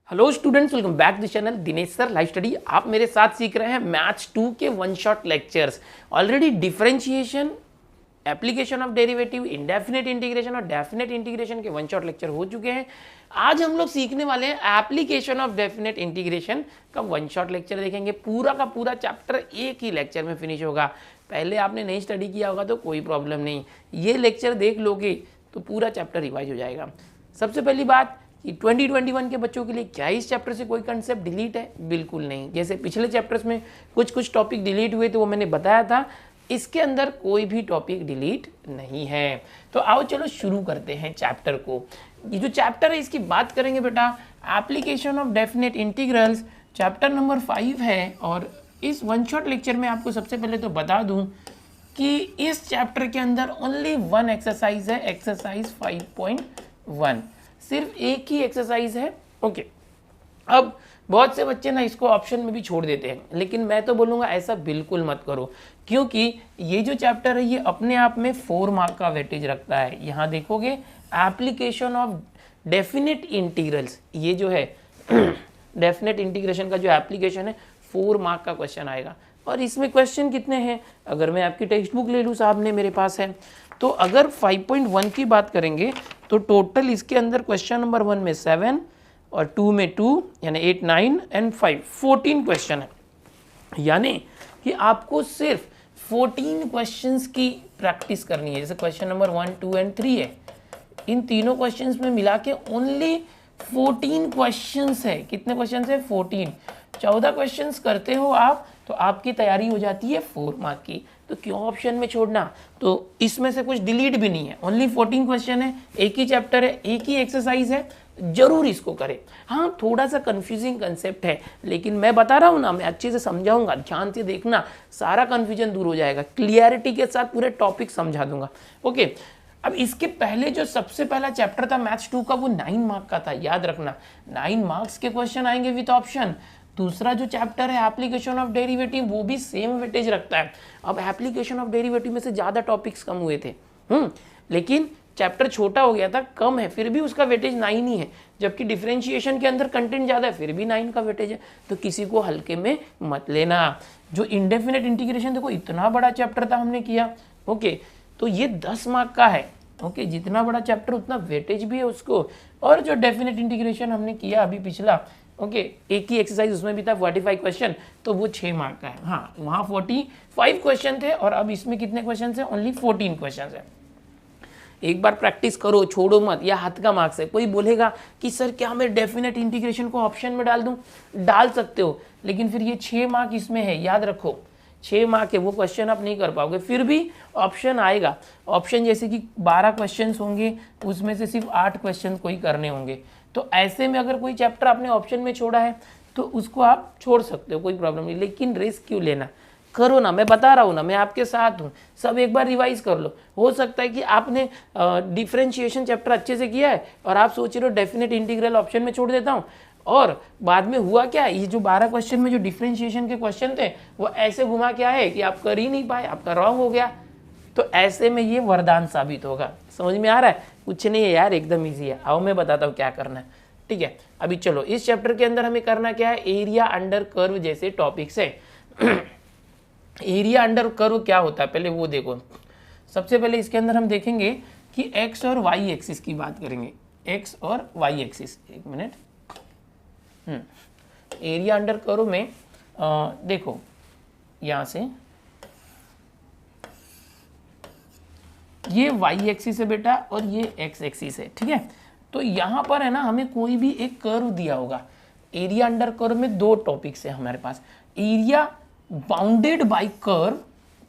Hello students, welcome back to channel Dinesh sir live study. आप मेरे साथ सीख रहे हैं मैथ्स 2 के one shot lectures. Already differentiation, application of derivative, indefinite integration और डेफिनेट इंटीग्रेशन के वन शॉट लेक्चर हो चुके हैं। आज हम लोग सीखने वाले हैं एप्लीकेशन ऑफ डेफिनेट इंटीग्रेशन का वन शॉट लेक्चर देखेंगे। पूरा का पूरा चैप्टर एक ही लेक्चर में फिनिश होगा। पहले आपने नहीं स्टडी किया होगा तो कोई प्रॉब्लम नहीं, ये लेक्चर देख लोगे तो पूरा चैप्टर रिवाइज हो जाएगा। सबसे पहली बात कि 2021 के बच्चों के लिए क्या इस चैप्टर से कोई कंसेप्ट डिलीट है? बिल्कुल नहीं। जैसे पिछले चैप्टर्स में कुछ टॉपिक डिलीट हुए तो वो मैंने बताया था, इसके अंदर कोई भी टॉपिक डिलीट नहीं है। तो आओ चलो शुरू करते हैं चैप्टर को। ये जो चैप्टर है इसकी बात करेंगे बेटा, application of definite integrals, chapter number 5 है। और इस वन शॉट लेक्चर में आपको सबसे पहले तो बता दूं कि इस चैप्टर के अंदर ओनली वन एक्सरसाइज है, एक्सरसाइज 5.1। सिर्फ एक ही एक्सरसाइज है। ओके, अब बहुत से बच्चे ना इसको ऑप्शन में भी छोड़ देते हैं, लेकिन मैं तो बोलूँगा ऐसा बिल्कुल मत करो, क्योंकि ये जो चैप्टर है ये अपने आप में 4 मार्क का वेटेज रखता है। यहाँ देखोगे एप्लीकेशन ऑफ डेफिनेट इंटीग्रल्स, ये जो है डेफिनेट इंटीग्रेशन का जो एप्लीकेशन है 4 मार्क का क्वेश्चन आएगा। और इसमें क्वेश्चन कितने हैं? अगर मैं आपकी टेक्स्ट बुक ले लूँ, सामने मेरे पास है, तो अगर 5.1 की बात करेंगे तो टोटल इसके अंदर क्वेश्चन नंबर 1 में 7 और 2 में 2 यानी 8, 9 एंड 5 14 क्वेश्चन है। यानी कि आपको सिर्फ 14 क्वेश्चंस की प्रैक्टिस करनी है। जैसे क्वेश्चन नंबर 1, 2 एंड 3 है, इन तीनों क्वेश्चंस में मिला के ओनली 14 क्वेश्चंस है। कितने क्वेश्चंस है? 14। 14 क्वेश्चंस करते हो आप तो आपकी तैयारी हो जाती है 4 मार्क की। तो क्यों ऑप्शन में छोड़ना? तो इसमें से कुछ डिलीट भी नहीं है, ओनली 14 क्वेश्चन है, एक ही चैप्टर है, एक ही एक्सरसाइज है, जरूर इसको करें। हाँ, थोड़ा सा कंफ्यूजिंग कंसेप्ट है, लेकिन मैं बता रहा हूँ ना, मैं अच्छे से समझाऊंगा, ध्यान से देखना, सारा कंफ्यूजन दूर हो जाएगा, क्लियरिटी के साथ पूरे टॉपिक समझा दूंगा। ओके, अब इसके पहले जो सबसे पहला चैप्टर था मैथ्स 2 का, वो 9 मार्क का था। याद रखना, 9 मार्क्स के क्वेश्चन आएंगे विद ऑप्शन। दूसरा जो चैप्टर है एप्लीकेशन ऑफ डेरिवेटिव, वो भी सेम वेटेज रखता है। अब एप्लीकेशन ऑफ डेरिवेटिव में से ज़्यादा टॉपिक्स कम हुए थे, लेकिन चैप्टर छोटा हो गया था, कम है, फिर भी उसका वेटेज 9 ही है। जबकि डिफरेंशिएशन के अंदर कंटेंट ज़्यादा है, फिर भी 9 का वेटेज है। तो किसी को हल्के में मत लेना। जो इंडेफिनेट इंटीग्रेशन, देखो इतना बड़ा चैप्टर था, हमने किया। ओके, तो ये 10 मार्क का है। ओके, जितना बड़ा चैप्टर उतना वेटेज भी है उसको। और जो डेफिनेट इंटीग्रेशन हमने किया अभी पिछला, ओके, एक ही एक्सरसाइज उसमें भी था 45 क्वेश्चन, तो वो 6 मार्क का है। हाँ, वहाँ 45 क्वेश्चन थे और अब इसमें कितने क्वेश्चन है? ओनली 14 क्वेश्चन है। एक बार प्रैक्टिस करो, छोड़ो मत, या हाथ का मार्क्स है। कोई बोलेगा कि सर क्या मैं डेफिनेट इंटीग्रेशन को ऑप्शन में डाल दूं? डाल सकते हो, लेकिन फिर ये 6 मार्क इसमें है, याद रखो 6 मार्क है, वो क्वेश्चन आप नहीं कर पाओगे। फिर भी ऑप्शन आएगा। ऑप्शन जैसे कि 12 क्वेश्चन होंगे, उसमें से सिर्फ 8 क्वेश्चन कोई करने होंगे। तो ऐसे में अगर कोई चैप्टर आपने ऑप्शन में छोड़ा है तो उसको आप छोड़ सकते हो, कोई प्रॉब्लम नहीं, लेकिन रिस्क क्यों लेना? करो ना, मैं बता रहा हूँ ना, मैं आपके साथ हूँ। सब एक बार रिवाइज कर लो। हो सकता है कि आपने डिफरेंशिएशन चैप्टर अच्छे से किया है और आप सोच रहे हो डेफिनेट इंटीग्रल ऑप्शन में छोड़ देता हूँ, और बाद में हुआ क्या, ये जो 12 क्वेश्चन में जो डिफरेंशिएशन के क्वेश्चन थे वो ऐसे घुमा के आए कि आप कर ही नहीं पाए, आपका रॉन्ग हो गया। तो ऐसे में ये वरदान साबित होगा। समझ में आ रहा है? कुछ नहीं है यार, एकदम ईजी है। आओ मैं बताता हूँ क्या करना है। ठीक है, अभी चलो इस चैप्टर के अंदर हमें करना क्या है? एरिया अंडर कर्व जैसे टॉपिक्स है। एरिया अंडर कर्व क्या होता है पहले वो देखो। सबसे पहले इसके अंदर हम देखेंगे कि एक्स और वाई एक्सिस की बात करेंगे। एक्स और वाई एक्सिस, एक मिनट। एरिया अंडर कर्व में देखो, यहां से ये वाई एक्सिस है बेटा और ये एक्स एक्सिस है। ठीक है, तो यहां पर है ना, हमें कोई भी एक कर्व दिया होगा। एरिया अंडर कर्व में 2 टॉपिक्स है हमारे पास। Area bounded by curve.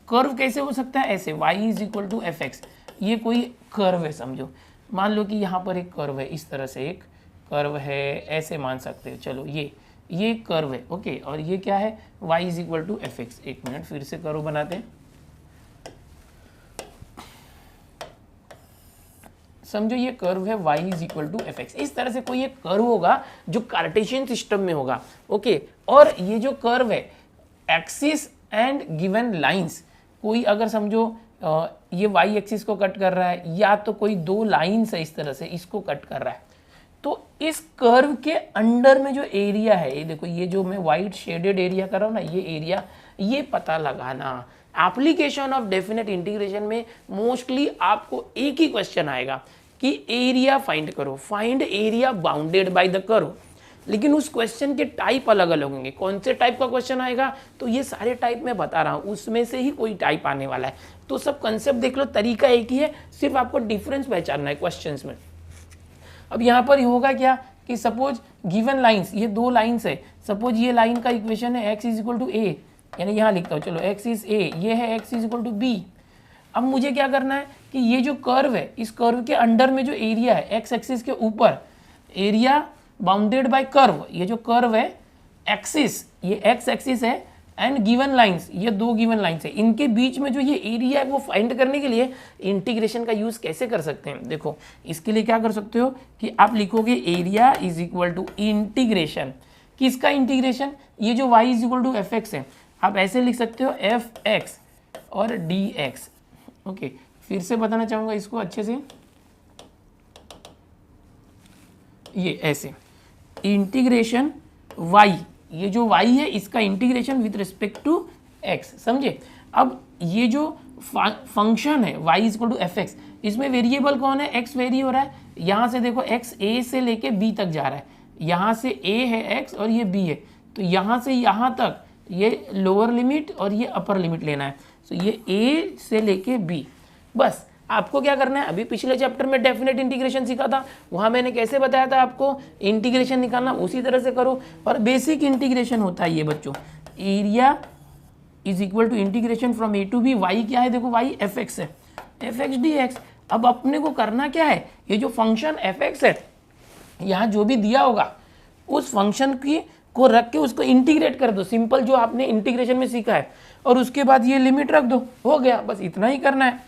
Curve कैसे हो सकता है? ऐसे, y is equal to f x. ये कोई कर्व है, समझो। मान लो कि यहाँ पर एक कर्व है, इस तरह से एक कर्व है, ऐसे मान सकते हो। चलो ये कर्व है। ओके, और ये क्या है? y is equal to f x. एक मिनट, फिर से कर्व बनाते हैं। समझो ये कर्व है y is equal to f x. इस तरह से कोई एक कर्व होगा जो कार्टेशियन सिस्टम में होगा। ओके, और ये जो कर्व है एक्सिस एंड गिवन लाइंस, कोई अगर समझो ये y एक्सिस को कट कर रहा है, या तो कोई 2 लाइंस है इस तरह से, इसको कट कर रहा है। तो इस कर्व के अंडर में जो एरिया है, ये देखो, ये जो मैं वाइट शेडेड एरिया कर रहा हूँ ना, ये एरिया, ये पता लगाना। एप्लीकेशन ऑफ डेफिनेट इंटीग्रेशन में मोस्टली आपको एक ही क्वेश्चन आएगा कि एरिया फाइंड करो, find area bounded by the curve. लेकिन उस क्वेश्चन के टाइप अलग अलग होंगे। कौन से टाइप का क्वेश्चन आएगा, तो ये सारे टाइप मैं बता रहा हूँ, उसमें से ही कोई टाइप आने वाला है। तो सब कंसेप्ट देख लो, तरीका एक ही है, सिर्फ आपको डिफरेंस पहचानना है क्वेश्चंस में। अब यहाँ पर होगा क्या कि सपोज गिवन लाइंस, ये दो लाइंस है, सपोज ये लाइन का इक्वेशन है x इज इक्वल टू ए, यानी यहाँ लिखता हूँ, चलो x इज ए, ये है x is equal to b. अब मुझे क्या करना है कि ये जो कर्व है, इस कर्व के अंडर में जो एरिया है, x एक्सिस के ऊपर एरिया बाउंडेड बाय कर्व, ये जो कर्व है एक्सिस, ये x एक्सिस है, एंड गिवन लाइंस, ये दो गिवन लाइंस है, इनके बीच में जो ये एरिया है वो फाइंड करने के लिए इंटीग्रेशन का यूज कैसे कर सकते हैं। देखो, इसके लिए क्या कर सकते हो कि आप लिखोगे area is equal to integration, किसका इंटीग्रेशन, ये जो y is equal to f x है, आप ऐसे लिख सकते हो एफ एक्स और डी एक्स। ओके, फिर से बताना चाहूंगा इसको अच्छे से, ये ऐसे इंटीग्रेशन y, ये जो y है इसका integration with respect to x, समझे। अब ये जो फंक्शन है y is equal to f x, इसमें वेरिएबल कौन है, x वेरी हो रहा है, यहाँ से देखो x a से लेके b तक जा रहा है, यहाँ से a है x और ये b है, तो यहाँ से यहाँ तक ये लोअर लिमिट और ये अपर लिमिट लेना है, तो ये a से लेके b। बस आपको क्या करना है, अभी पिछले चैप्टर में डेफिनेट इंटीग्रेशन सीखा था, वहां मैंने कैसे बताया था आपको इंटीग्रेशन निकालना, उसी तरह से करो। और बेसिक इंटीग्रेशन होता है ये बच्चों, area is equal to integration from a to b, y क्या है, देखो वाई एफ एक्स है, एफ एक्स डी एक्स। अब अपने को करना क्या है, ये जो फंक्शन एफ एक्स है, यहाँ जो भी दिया होगा उस फंक्शन की को रख के उसको इंटीग्रेट कर दो, सिंपल जो आपने इंटीग्रेशन में सीखा है, और उसके बाद ये लिमिट रख दो, हो गया, बस इतना ही करना है।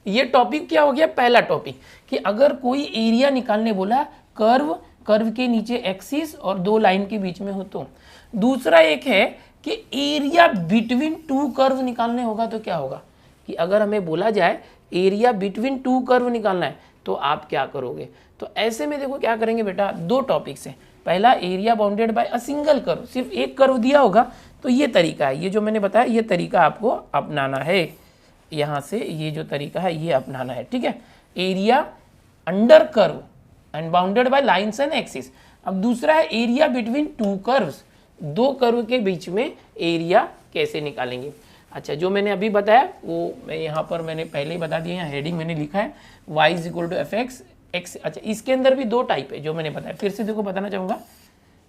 ये टॉपिक क्या हो गया, पहला टॉपिक कि अगर कोई एरिया निकालने बोला कर्व, कर्व के नीचे एक्सिस और दो लाइन के बीच में हो तो। दूसरा एक है कि एरिया बिटवीन टू कर्व निकालने होगा तो क्या होगा, कि अगर हमें बोला जाए एरिया बिटवीन टू कर्व निकालना है तो आप क्या करोगे। तो ऐसे में देखो क्या करेंगे बेटा, दो टॉपिक से, पहला area bounded bye a single curve, सिर्फ एक कर्व दिया होगा तो ये तरीका है, ये जो मैंने बताया ये तरीका आपको अपनाना है, यहाँ से ये जो तरीका है ये अपनाना है, ठीक है। Area under curve and bounded by lines and axis. अब दूसरा है एरिया बिटवीन टू कर्व्स, दो कर्व के बीच में एरिया कैसे निकालेंगे। अच्छा, जो मैंने अभी बताया वो मैं यहाँ पर मैंने पहले ही बता दिया, यहाँ हेडिंग मैंने लिखा है y is equal to f x x. अच्छा, इसके अंदर भी दो टाइप है जो मैंने बताया, फिर से देखो बताना चाहूँगा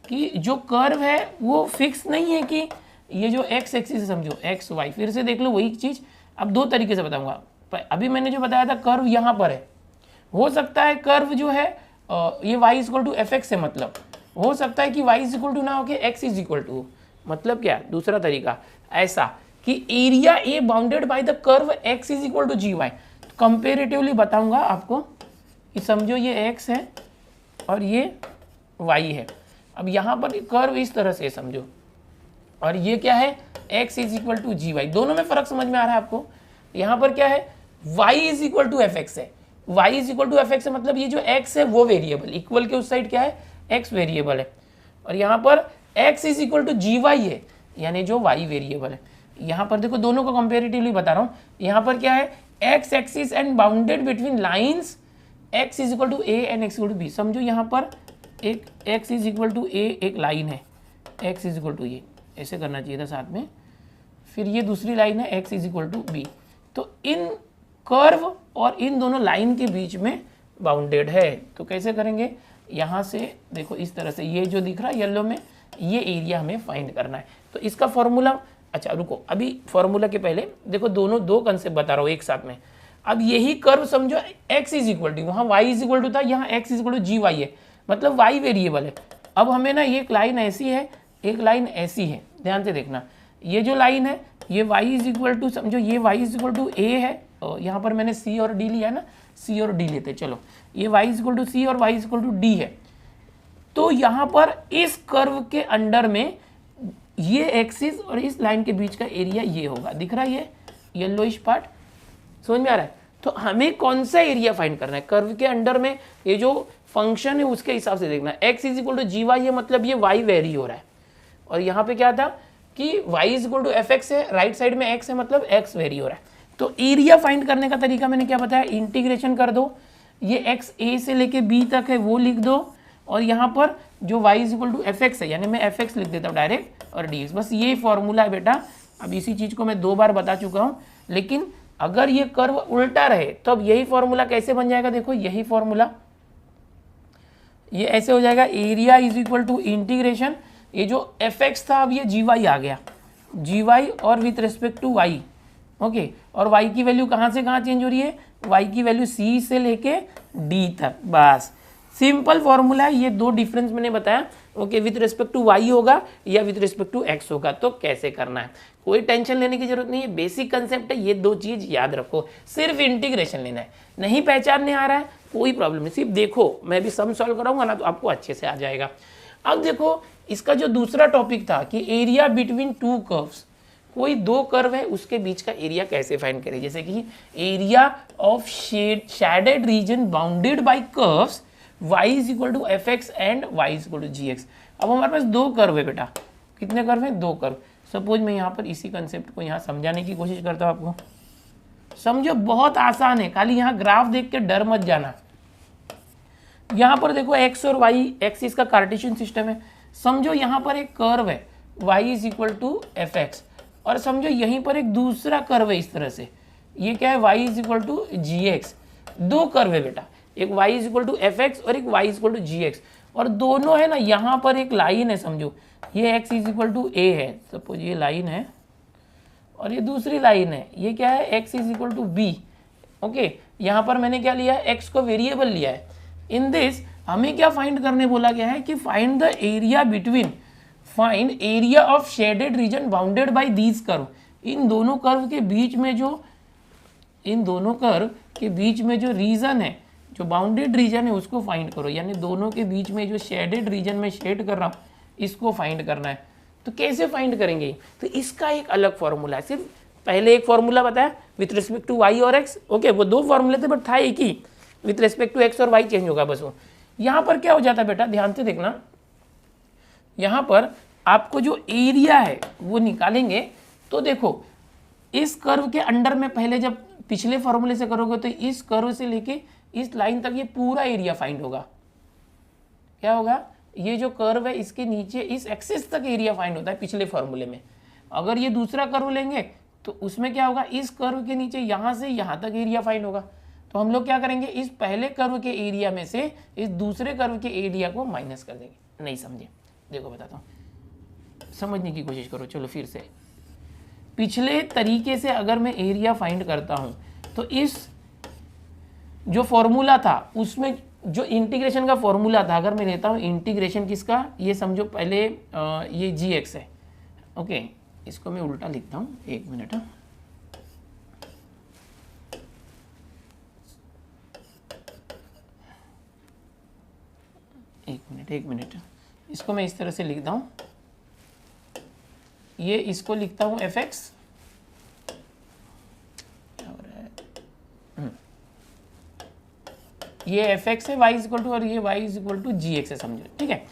कि जो कर्व है वो फिक्स नहीं है कि ये जो x एक्सिस समझो x y, फिर से देख लो वही चीज़। अब दो तरीके से बताऊंगा, अभी मैंने जो बताया था कर्व यहाँ पर है, हो सकता है कर्व जो है ये y is equal to f x है, मतलब हो सकता है कि y इज इक्वल टू ना हो के x इज इक्वल टू, मतलब क्या, दूसरा तरीका ऐसा कि area a bounded by the curve x is equal to g y. Comparatively बताऊंगा आपको कि समझो ये x है और ये y है। अब यहाँ पर कर्व इस तरह से समझो, और ये क्या है, x is equal to g y, दोनों में फर्क समझ में आ रहा है आपको। यहाँ पर क्या है, y is equal to f x है, y is equal to f x है, मतलब ये जो x है वो वेरिएबल, इक्वल के उस साइड क्या है, x वेरिएबल है, और यहाँ पर x is equal to g y है, यानी जो y वेरिएबल है। यहाँ पर देखो दोनों को कंपेरेटिवली बता रहा हूँ, यहाँ पर क्या है, x axis and bounded between lines x is equal to a and x equal to b. समझो यहाँ पर एक x is equal to a एक लाइन है, x is equal to a, ऐसे करना चाहिए था साथ में, फिर ये दूसरी लाइन है x is equal to b. तो इन कर्व और इन दोनों लाइन के बीच में बाउंडेड है, तो कैसे करेंगे, यहाँ से देखो इस तरह से, ये जो दिख रहा है येलो में, ये एरिया हमें फाइंड करना है। तो इसका फॉर्मूला, अच्छा रुको, अभी फॉर्मूला के पहले देखो दोनों दो कंसेप्ट बता रहा हूँ एक साथ में। अब यही कर्व समझो x इज इक्वल टू, वहाँ y इज इक्वल टू था, यहाँ x is equal to g y है, मतलब y वेरिएबल है। अब हमें ना एक लाइन ऐसी है, एक लाइन ऐसी है, ध्यान से देखना, ये जो लाइन है ये y इज इक्वल टू, समझो ये y is equal to a है, और यहाँ पर मैंने c और d लिया है ना, c और d लेते, चलो ये y is equal to c और y is equal to d है। तो यहाँ पर इस कर्व के अंडर में ये एक्सिस और इस लाइन के बीच का एरिया ये होगा, दिख रहा है ये येलोइश पार्ट, समझ में आ रहा है। तो हमें कौन सा एरिया फाइंड करना है, कर्व के अंडर में ये जो फंक्शन है उसके हिसाब से देखना है। X is equal to g y है, मतलब ये वाई वेरी हो रहा है, और यहाँ पे क्या था कि y is equal to f x है, राइट साइड में x है, मतलब x वेरी हो रहा है। तो एरिया फाइंड करने का तरीका मैंने क्या बताया, इंटीग्रेशन कर दो, ये x a से लेके b तक है वो लिख दो, और यहाँ पर जो y is equal to f x है, यानी मैं एफ एक्स लिख देता हूँ डायरेक्ट, और dx, बस ये फॉर्मूला है बेटा। अब इसी चीज़ को मैं 2 बार बता चुका हूँ, लेकिन अगर ये कर्व उल्टा रहे तो अब यही फॉर्मूला कैसे बन जाएगा, देखो यही फॉर्मूला, ये ऐसे हो जाएगा, area is equal to integration, ये जो एफ एक्स था अब ये जी वाई आ गया, जी वाई और with respect to y, okay. और वाई की वैल्यू कहाँ से कहाँ चेंज हो रही है, वाई की वैल्यू सी से लेके डी तक, बस सिंपल फॉर्मूला है। ये 2 डिफरेंस मैंने बताया, okay, with respect to y होगा या विथ रिस्पेक्ट टू एक्स होगा, तो कैसे करना है, कोई टेंशन लेने की जरूरत नहीं है, बेसिक कंसेप्ट है, ये 2 चीज याद रखो, सिर्फ इंटीग्रेशन लेना है, नहीं पहचानने आ रहा है कोई प्रॉब्लम नहीं, सिर्फ देखो, मैं भी सम सॉल्व कराऊंगा ना तो आपको अच्छे से आ जाएगा। अब देखो इसका जो दूसरा टॉपिक था कि एरिया बिटवीन 2 कर्व्स, कोई 2 कर्व है उसके बीच का एरिया कैसे फाइंड करें, जैसे कि area of shaded region bounded by curves y is equal to f x and y is equal to g x. अब हमारे पास 2 कर्व है बेटा, कितने कर्व हैं, 2 कर्व। सपोज मैं यहाँ पर इसी कंसेप्ट को यहाँ समझाने की कोशिश करता हूँ आपको, समझो बहुत आसान है, खाली यहाँ ग्राफ देख के डर मत जाना। यहाँ पर देखो x और y, x इसका कार्टेशियन सिस्टम है, समझो यहाँ पर एक कर्व है y is equal to f x, और समझो यहीं पर एक दूसरा कर्व है इस तरह से, ये क्या है, y is equal to g x. 2 curve है बेटा, एक y is equal to f x और एक y is equal to g x, और दोनों है ना, यहाँ पर एक लाइन है, समझो ये x is equal to a है, सपोज ये लाइन है, और ये दूसरी लाइन है, ये क्या है, x is equal to b, okay. यहाँ पर मैंने क्या लिया है, x को वेरिएबल लिया है। इन दिस हमें क्या फाइंड करने बोला गया है कि find the area between, find area of shaded region bounded by these curve, इन दोनों कर्व के बीच में जो, इन दोनों कर्व के बीच में जो रीजन है, जो बाउंडेड रीजन है उसको फाइंड करो, यानी दोनों के बीच में जो शेडेड रीजन में शेड कर रहा हूँ इसको फाइंड करना है। तो कैसे फाइंड करेंगे, तो इसका एक अलग फॉर्मूला है, सिर्फ पहले एक फॉर्मूला बताया विथ रिस्पेक्ट टू वाई और एक्स, ओके, वो 2 फॉर्मूले थे बट था एक ही, विथ रिस्पेक्ट टू एक्स और वाई चेंज होगा बस वो। यहाँ पर क्या हो जाता है बेटा, ध्यान से देखना, यहाँ पर आपको जो एरिया है वो निकालेंगे, तो देखो इस कर्व के अंडर में पहले जब पिछले फॉर्मूले से करोगे तो इस कर्व से लेके इस लाइन तक ये पूरा एरिया फाइंड होगा। क्या होगा, ये जो कर्व है इसके नीचे इस एक्सिस तक एरिया फाइंड होता है पिछले फॉर्मूले में। अगर ये दूसरा कर्व लेंगे तो उसमें क्या होगा, इस कर्व के नीचे यहाँ से यहाँ तक एरिया फाइंड होगा। तो हम लोग क्या करेंगे, इस पहले कर्व के एरिया में से इस दूसरे कर्व के एरिया को माइनस कर देंगे। नहीं समझे, देखो बताता हूँ, समझने की कोशिश करो। चलो फिर से, पिछले तरीके से अगर मैं एरिया फाइंड करता हूँ तो इस जो फॉर्मूला था उसमें जो इंटीग्रेशन का फॉर्मूला था, अगर मैं लेता हूँ इंटीग्रेशन किसका, ये समझो पहले ये जी एक्स है, ओके, इसको मैं उल्टा लिखता हूँ, 1 मिनट, एक मिनट, इसको मैं इस तरह से लिखता हूँ, ये इसको लिखता हूँ एफ एक्स, ये एफ एक्स है, वाई इज इक्वल टू, और ये y is equal to g x है, समझो, ठीक है।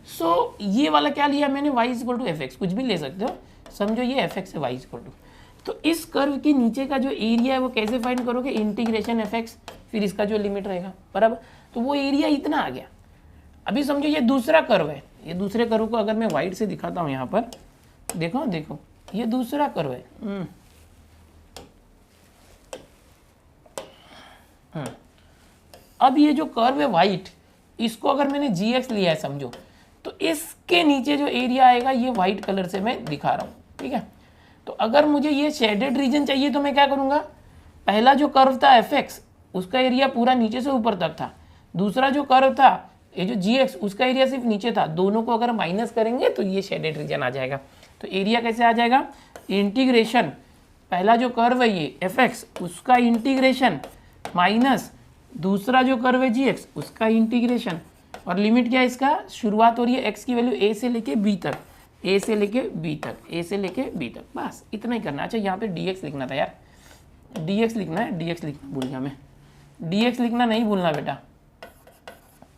सो ये वाला क्या लिया मैंने, y is equal to f x, कुछ भी ले सकते हो, समझो ये एफ एक्स है, वाई इज इक्वल टू। तो इस कर्व के नीचे का जो एरिया है वो कैसे फाइंड करोगे, इंटीग्रेशन एफ एक्स, फिर इसका जो लिमिट रहेगा, बराबर, तो वो एरिया इतना आ गया। अभी समझो ये दूसरा कर्व है, ये दूसरे कर्व को अगर मैं वाइट से दिखाता हूँ यहाँ पर, देखो देखो ये दूसरा कर्व है, अब ये जो कर्व है वाइट, इसको अगर मैंने जी एक्स लिया है समझो, तो इसके नीचे जो एरिया आएगा ये वाइट कलर से मैं दिखा रहा हूँ, ठीक है। तो अगर मुझे ये शेडेड रीजन चाहिए तो मैं क्या करूँगा, पहला जो कर्व था एफ एक्स उसका एरिया पूरा नीचे से ऊपर तक था, दूसरा जो कर्व था ये जो जी एक्स उसका एरिया सिर्फ नीचे था, दोनों को अगर माइनस करेंगे तो ये शेडेड रीजन आ जाएगा। तो एरिया कैसे आ जाएगा, इंटीग्रेशन, पहला जो कर्व है ये एफ एक्स उसका इंटीग्रेशन माइनस दूसरा जो कर्व है जी एक्स उसका इंटीग्रेशन, और लिमिट क्या है इसका, शुरुआत हो रही है एक्स की वैल्यू ए से लेके बी तक, ए से लेके बी तक, ए से लेके बी तक, बस इतना ही करना। अच्छा यहाँ पे डी एक्स लिखना था यार, dx लिखना है, dx लिखना भूल गया मैं, dx लिखना नहीं भूलना बेटा,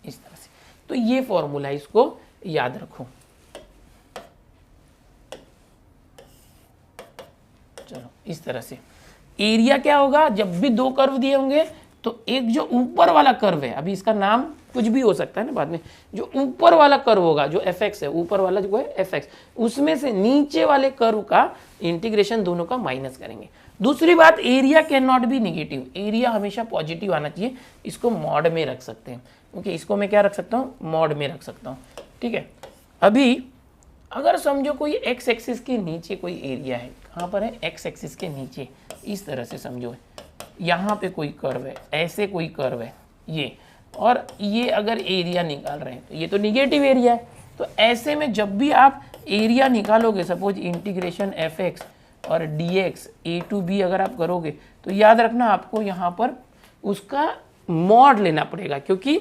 इस तरह से। तो ये फॉर्मूला है, इसको याद रखो। चलो इस तरह से एरिया क्या होगा, जब भी दो कर्व दिए होंगे तो एक जो ऊपर वाला कर्व है, अभी इसका नाम कुछ भी हो सकता है ना बाद में, जो ऊपर वाला कर्व होगा जो fx है, ऊपर वाला जो है fx, उसमें से नीचे वाले कर्व का इंटीग्रेशन दोनों का माइनस करेंगे। दूसरी बात, area can not be negative, area हमेशा पॉजिटिव आना चाहिए, इसको मॉड में रख सकते हैं। ओके, इसको मैं क्या रख सकता हूँ, मॉड में रख सकता हूँ। ठीक है, अभी अगर समझो कोई एक्स एक्सिस के नीचे कोई एरिया है, कहाँ पर है, एक्स एक्सिस के नीचे, इस तरह से समझो, यहाँ पे कोई कर्व है, ऐसे कोई कर्व है ये, और ये अगर एरिया निकाल रहे हैं तो ये तो निगेटिव एरिया है। तो ऐसे में जब भी आप एरिया निकालोगे, सपोज इंटीग्रेशन एफ एक्स और d x a to b अगर आप करोगे, तो याद रखना आपको यहाँ पर उसका मॉड लेना पड़ेगा, क्योंकि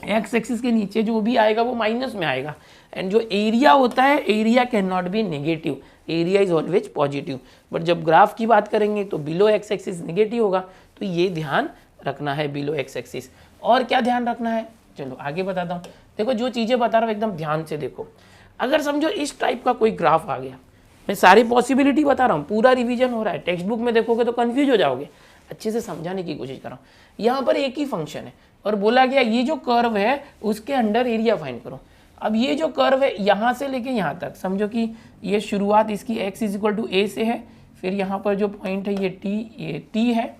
एक्स एक्सिस के नीचे जो भी आएगा वो माइनस में आएगा। एंड जो एरिया होता है, area can not be negative, area is always positive. But जब ग्राफ की बात करेंगे तो बिलो एक्स एक्सिस नेगेटिव होगा, तो ये ध्यान रखना है बिलो एक्स एक्सिस। और क्या ध्यान रखना है, चलो आगे बताता हूँ। देखो जो चीज़ें बता रहा हूँ एकदम ध्यान से देखो। अगर समझो इस टाइप का कोई ग्राफ आ गया, मैं सारी पॉसिबिलिटी बता रहा हूँ, पूरा रिवीजन हो रहा है, टेक्स्ट बुक में देखोगे तो कन्फ्यूज हो जाओगे, अच्छे से समझाने की कोशिश कर रहा हूँ। यहाँ पर एक ही फंक्शन है और बोला गया ये जो कर्व है उसके अंडर एरिया फाइंड करो। अब ये जो कर्व है यहाँ से लेके यहाँ तक, समझो कि ये शुरुआत इसकी x इक्वल टू a से है, फिर यहाँ पर जो पॉइंट है ये t है।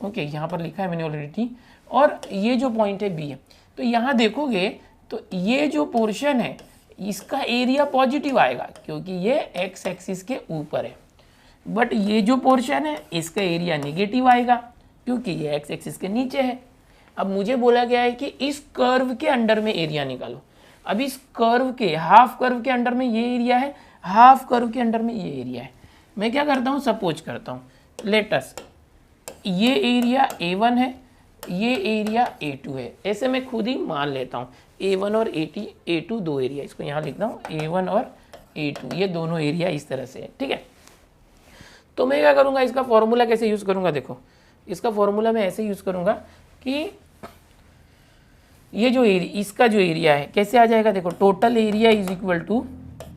ओके, यहाँ पर लिखा है मैंने ऑलरेडी t, और ये जो पॉइंट है b है। तो यहाँ देखोगे तो ये जो पोर्शन है इसका एरिया पॉजिटिव आएगा, क्योंकि ये x एक्सिस के ऊपर है। बट ये जो पोर्शन है इसका एरिया नेगेटिव आएगा, क्योंकि ये x एक्सिस के नीचे है। अब मुझे बोला गया है कि इस कर्व के अंडर में एरिया निकालो। अब इस कर्व के, हाफ कर्व के अंडर में ये एरिया है, हाफ कर्व के अंडर में ये एरिया है। मैं क्या करता हूँ, सपोज करता हूँ, लेटस ये एरिया A1 है, ये एरिया A2 है, ऐसे मैं खुद ही मान लेता हूँ। A1 और A2 दो एरिया, इसको यहाँ लिखता हूँ, A1 और A2 ये दोनों एरिया इस तरह से है। ठीक है, तो मैं क्या करूँगा, इसका फॉर्मूला कैसे यूज़ करूँगा, देखो इसका फॉर्मूला मैं ऐसे यूज़ करूँगा कि ये जो एरिया, इसका जो एरिया है कैसे आ जाएगा, देखो total area is equal to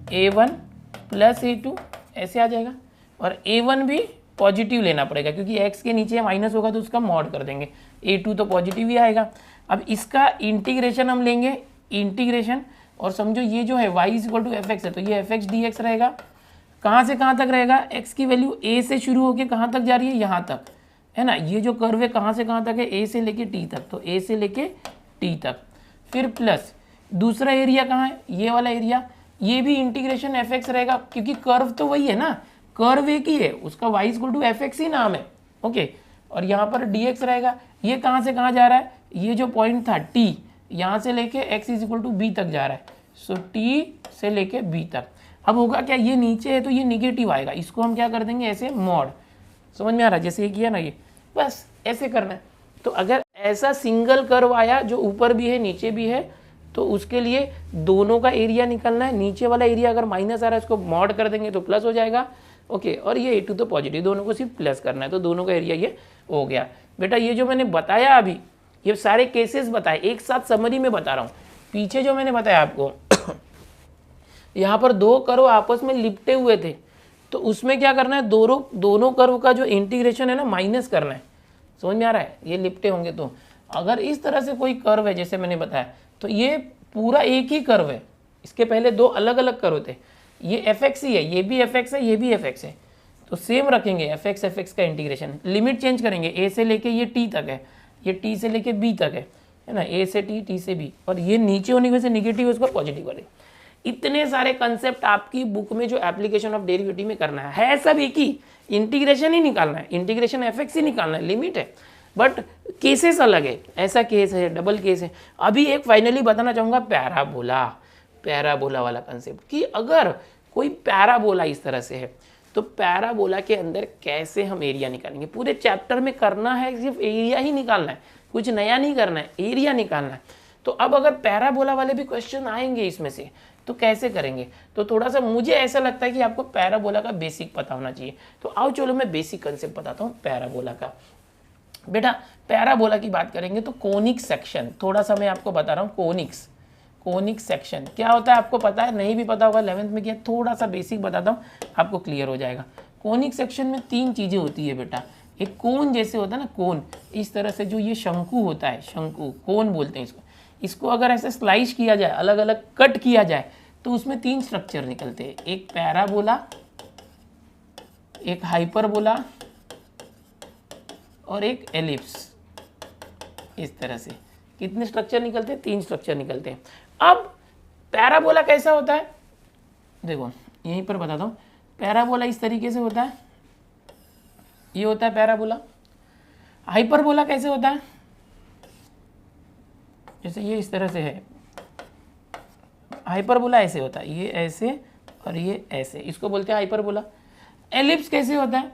A1 plus A2, ऐसे आ जाएगा। और A1 भी पॉजिटिव लेना पड़ेगा, क्योंकि x के नीचे माइनस होगा तो उसका मॉड कर देंगे, A2 तो पॉजिटिव ही आएगा। अब इसका इंटीग्रेशन हम लेंगे, इंटीग्रेशन, और समझो ये जो है y is equal to f x है, तो ये एफ एक्स डी एक्स रहेगा। कहाँ से कहाँ तक रहेगा, x की वैल्यू a से शुरू होकर कहाँ तक जा रही है, यहाँ तक है ना। ये जो कर्व है कहाँ से कहाँ तक है, a से लेके t तक, तो a से लेके t तक। फिर प्लस दूसरा एरिया कहाँ है, ये वाला एरिया, ये भी इंटीग्रेशन एफ एक्स रहेगा, क्योंकि कर्व तो वही है ना, कर्व एक ही है, उसका y equal to f x ही नाम है। ओके, और यहाँ पर dx रहेगा। ये कहाँ से कहाँ जा रहा है, ये जो पॉइंट था t, यहाँ से लेके x is equal to b तक जा रहा है, सो t से लेके b तक। अब होगा क्या, ये नीचे है तो ये निगेटिव आएगा, इसको हम क्या कर देंगे, ऐसे मॉड। समझ में आ रहा है, जैसे ये किया ना, ये बस ऐसे करना है। तो अगर ऐसा सिंगल कर्व आया जो ऊपर भी है नीचे भी है, तो उसके लिए दोनों का एरिया निकलना है। नीचे वाला एरिया अगर माइनस आ रहा है इसको मॉड कर देंगे तो प्लस हो जाएगा। ओके, और ये A2 तो पॉजिटिव, दोनों को सिर्फ प्लस करना है, तो दोनों का एरिया ये हो गया। बेटा ये जो मैंने बताया अभी, ये सारे केसेस बताए, एक साथ समरी में बता रहा हूँ। पीछे जो मैंने बताया आपको यहाँ पर दो कर्व आपस में लिपटे हुए थे, तो उसमें क्या करना है, दोनों कर्व का जो इंटीग्रेशन है ना माइनस करना है। समझ में आ रहा है, ये लिपटे होंगे। तो अगर इस तरह से कोई कर्व है जैसे मैंने बताया, तो ये पूरा एक ही कर्व है, इसके पहले दो अलग अलग कर्व थे, ये एफ एक्स ही है, ये भी एफ एक्स है, ये भी एफ एक्स है, तो सेम रखेंगे एफ एक्स का इंटीग्रेशन। लिमिट चेंज करेंगे, ए से लेके ये टी तक है, ये टी से लेके बी तक है ना, ए से टी से बी, और ये नीचे होने की वजह से निगेटिव, उसको पॉजिटिव करें। इतने सारे कंसेप्ट आपकी बुक में जो एप्लीकेशन ऑफ डेरिवेटिव में करना है सब एक ही, इंटीग्रेशन ही निकालना है, इंटीग्रेशन एफ एक्स ही निकालना है, लिमिट है, बट केसेस अलग है। ऐसा केस है, डबल केस है। अभी एक फाइनली बताना चाहूँगा, पैराबोला वाला कंसेप्ट, कि अगर कोई पैराबोला इस तरह से है तो पैराबोला के अंदर कैसे हम एरिया निकालेंगे। पूरे चैप्टर में करना है सिर्फ एरिया ही निकालना है, कुछ नया नहीं करना है, एरिया निकालना है। तो अब अगर पैराबोला वाले भी क्वेश्चन आएंगे इसमें से, तो कैसे करेंगे, तो थोड़ा सा मुझे ऐसा लगता है कि आपको पैराबोला का बेसिक पता होना चाहिए। तो आओ चलो मैं बेसिक कंसेप्ट बताता हूँ पैराबोला का। बेटा पैराबोला की बात करेंगे तो कोनिक सेक्शन, थोड़ा सा मैं आपको बता रहा हूँ कोनिक सेक्शन क्या होता है आपको पता है, नहीं भी पता होगा 11th में किया, थोड़ा सा बेसिक बताता हूँ आपको क्लियर हो जाएगा। कोनिक सेक्शन में 3 चीज़ें होती है बेटा, एक कोन जैसे होता है ना, कोन इस तरह से जो ये शंकु होता है, शंकु कोन बोलते हैं इसको अगर ऐसे स्लाइस किया जाए, अलग अलग कट किया जाए तो उसमें 3 स्ट्रक्चर निकलते हैं, एक पैराबोला, एक हाइपरबोला और एक एलिप्स। इस तरह से कितने स्ट्रक्चर निकलते हैं, 3 स्ट्रक्चर निकलते हैं। अब पैराबोला कैसा होता है, देखो यहीं पर बताता हूँ। पैराबोला इस तरीके से होता है, ये होता है पैराबोला। हाइपरबोला कैसे होता है, जैसे ये इस तरह से है, हाइपरबोला ऐसे होता है, ये ऐसे और ये ऐसे, इसको बोलते हैं हाइपरबोला। एलिप्स कैसे होता है,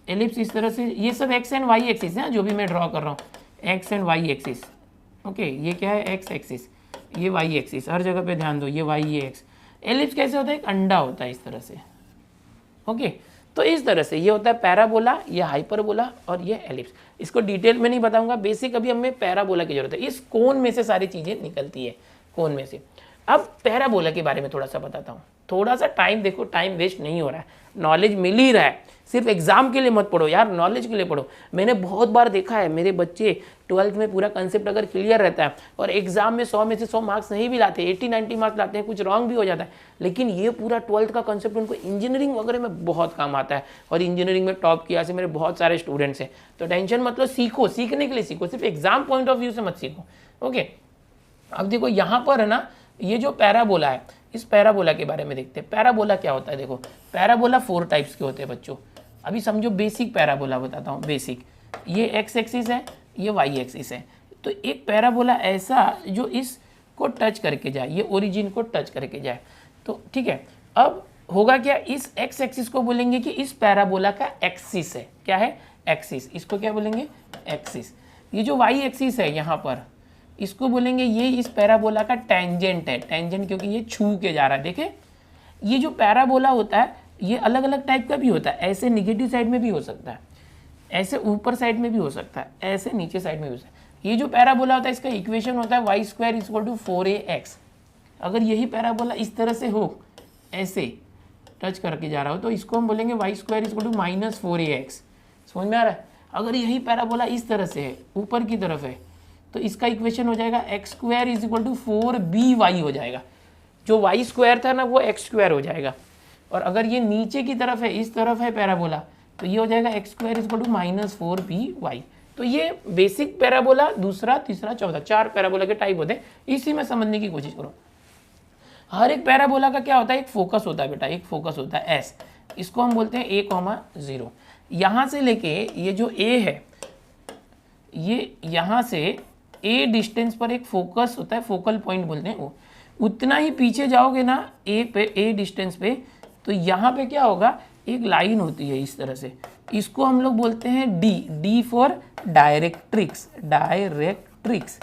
एलिप्स इस तरह से, ये सब एक्स एंड वाई एक्सिस है जो भी मैं ड्रॉ कर रहा हूँ, x and y axis. Okay ये क्या है, एक्स एक्सिस, ये वाई एक्सिस, हर जगह पे ध्यान दो, ये वाई ये एक्स। एलिप्स कैसे होता है, एक अंडा होता है इस तरह से। ओके तो इस तरह से ये होता है पैराबोला, ये हाइपरबोला और ये एलिप्स। इसको डिटेल में नहीं बताऊंगा, बेसिक अभी हमें पैराबोला की जरूरत है। इस कोन में से सारी चीज़ें निकलती है, कोन में से। अब पैराबोला के बारे में थोड़ा सा बताता हूँ, थोड़ा सा टाइम देखो, टाइम वेस्ट नहीं हो रहा है, नॉलेज मिल ही रहा है। सिर्फ एग्जाम के लिए मत पढ़ो यार, नॉलेज के लिए पढ़ो। मैंने बहुत बार देखा है मेरे बच्चे 12th में पूरा कंसेप्ट अगर क्लियर रहता है और एग्जाम में 100 में से 100 मार्क्स नहीं भी लाते, 80-90 मार्क्स लाते हैं, कुछ रॉन्ग भी हो जाता है, लेकिन ये पूरा 12th का कंसेप्ट उनको इंजीनियरिंग वगैरह में बहुत काम आता है। और इंजीनियरिंग में टॉप किया से मेरे बहुत सारे स्टूडेंट्स हैं। तो टेंशन मतलब सीखो, सीखने के लिए सीखो, सिर्फ एग्जाम पॉइंट ऑफ व्यू से मत सीखो। ओके अब देखो यहाँ पर है ना, ये जो पैराबोला है, इस पैराबोला के बारे में देखते हैं। पैराबोला क्या होता है, देखो पैराबोला 4 टाइप्स के होते हैं बच्चों। अभी समझो बेसिक पैराबोला बताता हूँ, बेसिक, ये एक्स एक्सिस है, ये वाई एक्सिस है। तो एक पैराबोला ऐसा जो इसको टच करके जाए, ये ओरिजिन को टच करके जाए, तो ठीक है। अब होगा क्या, इस एक्स एक्सिस को बोलेंगे कि इस पैराबोला का एक्सिस है, क्या है, एक्सिस, इसको क्या बोलेंगे, एक्सिस। ये जो वाई एक्सिस है यहाँ पर, इसको बोलेंगे ये इस पैराबोला का टेंजेंट है, टेंजेंट क्योंकि ये छू के जा रहा है। देखे ये जो पैराबोला होता है ये अलग अलग टाइप का भी होता है, ऐसे निगेटिव साइड में भी हो सकता है, ऐसे ऊपर साइड में भी हो सकता है, ऐसे नीचे साइड में भी हो सकता है। ये जो पैराबोला होता है इसका इक्वेशन होता है y² = 4ax। अगर यही पैराबोला इस तरह से हो, ऐसे टच करके जा रहा हो, तो इसको हम बोलेंगे y² = -4ax। समझ में आ रहा है। अगर यही पैराबोला इस तरह से है, ऊपर की तरफ है, तो इसका इक्वेशन हो जाएगा x² = 4by हो जाएगा। जो y² था ना वो x² हो जाएगा। और अगर ये नीचे की तरफ है, इस तरफ है पैराबोला, तो ये हो जाएगा x² = -4by। तो ये बेसिक पैराबोला, दूसरा, तीसरा, चौथा, 4 पैराबोला के टाइप होते हैं। इसी में समझने की कोशिश करो। हर एक पैराबोला का क्या होता है, एक फोकस होता है बेटा, एक फोकस होता है S, इसको हम बोलते हैं a,0। यहाँ से लेके ये जो a है, ये यहाँ से a डिस्टेंस पर एक फोकस होता है, फोकल पॉइंट बोलते हैं वो। उतना ही पीछे जाओगे ना a डिस्टेंस पे, तो यहाँ पे क्या होगा, एक लाइन होती है इस तरह से, इसको हम लोग बोलते हैं D फॉर डायरेक्ट्रिक्स, डायरेक्ट्रिक्स।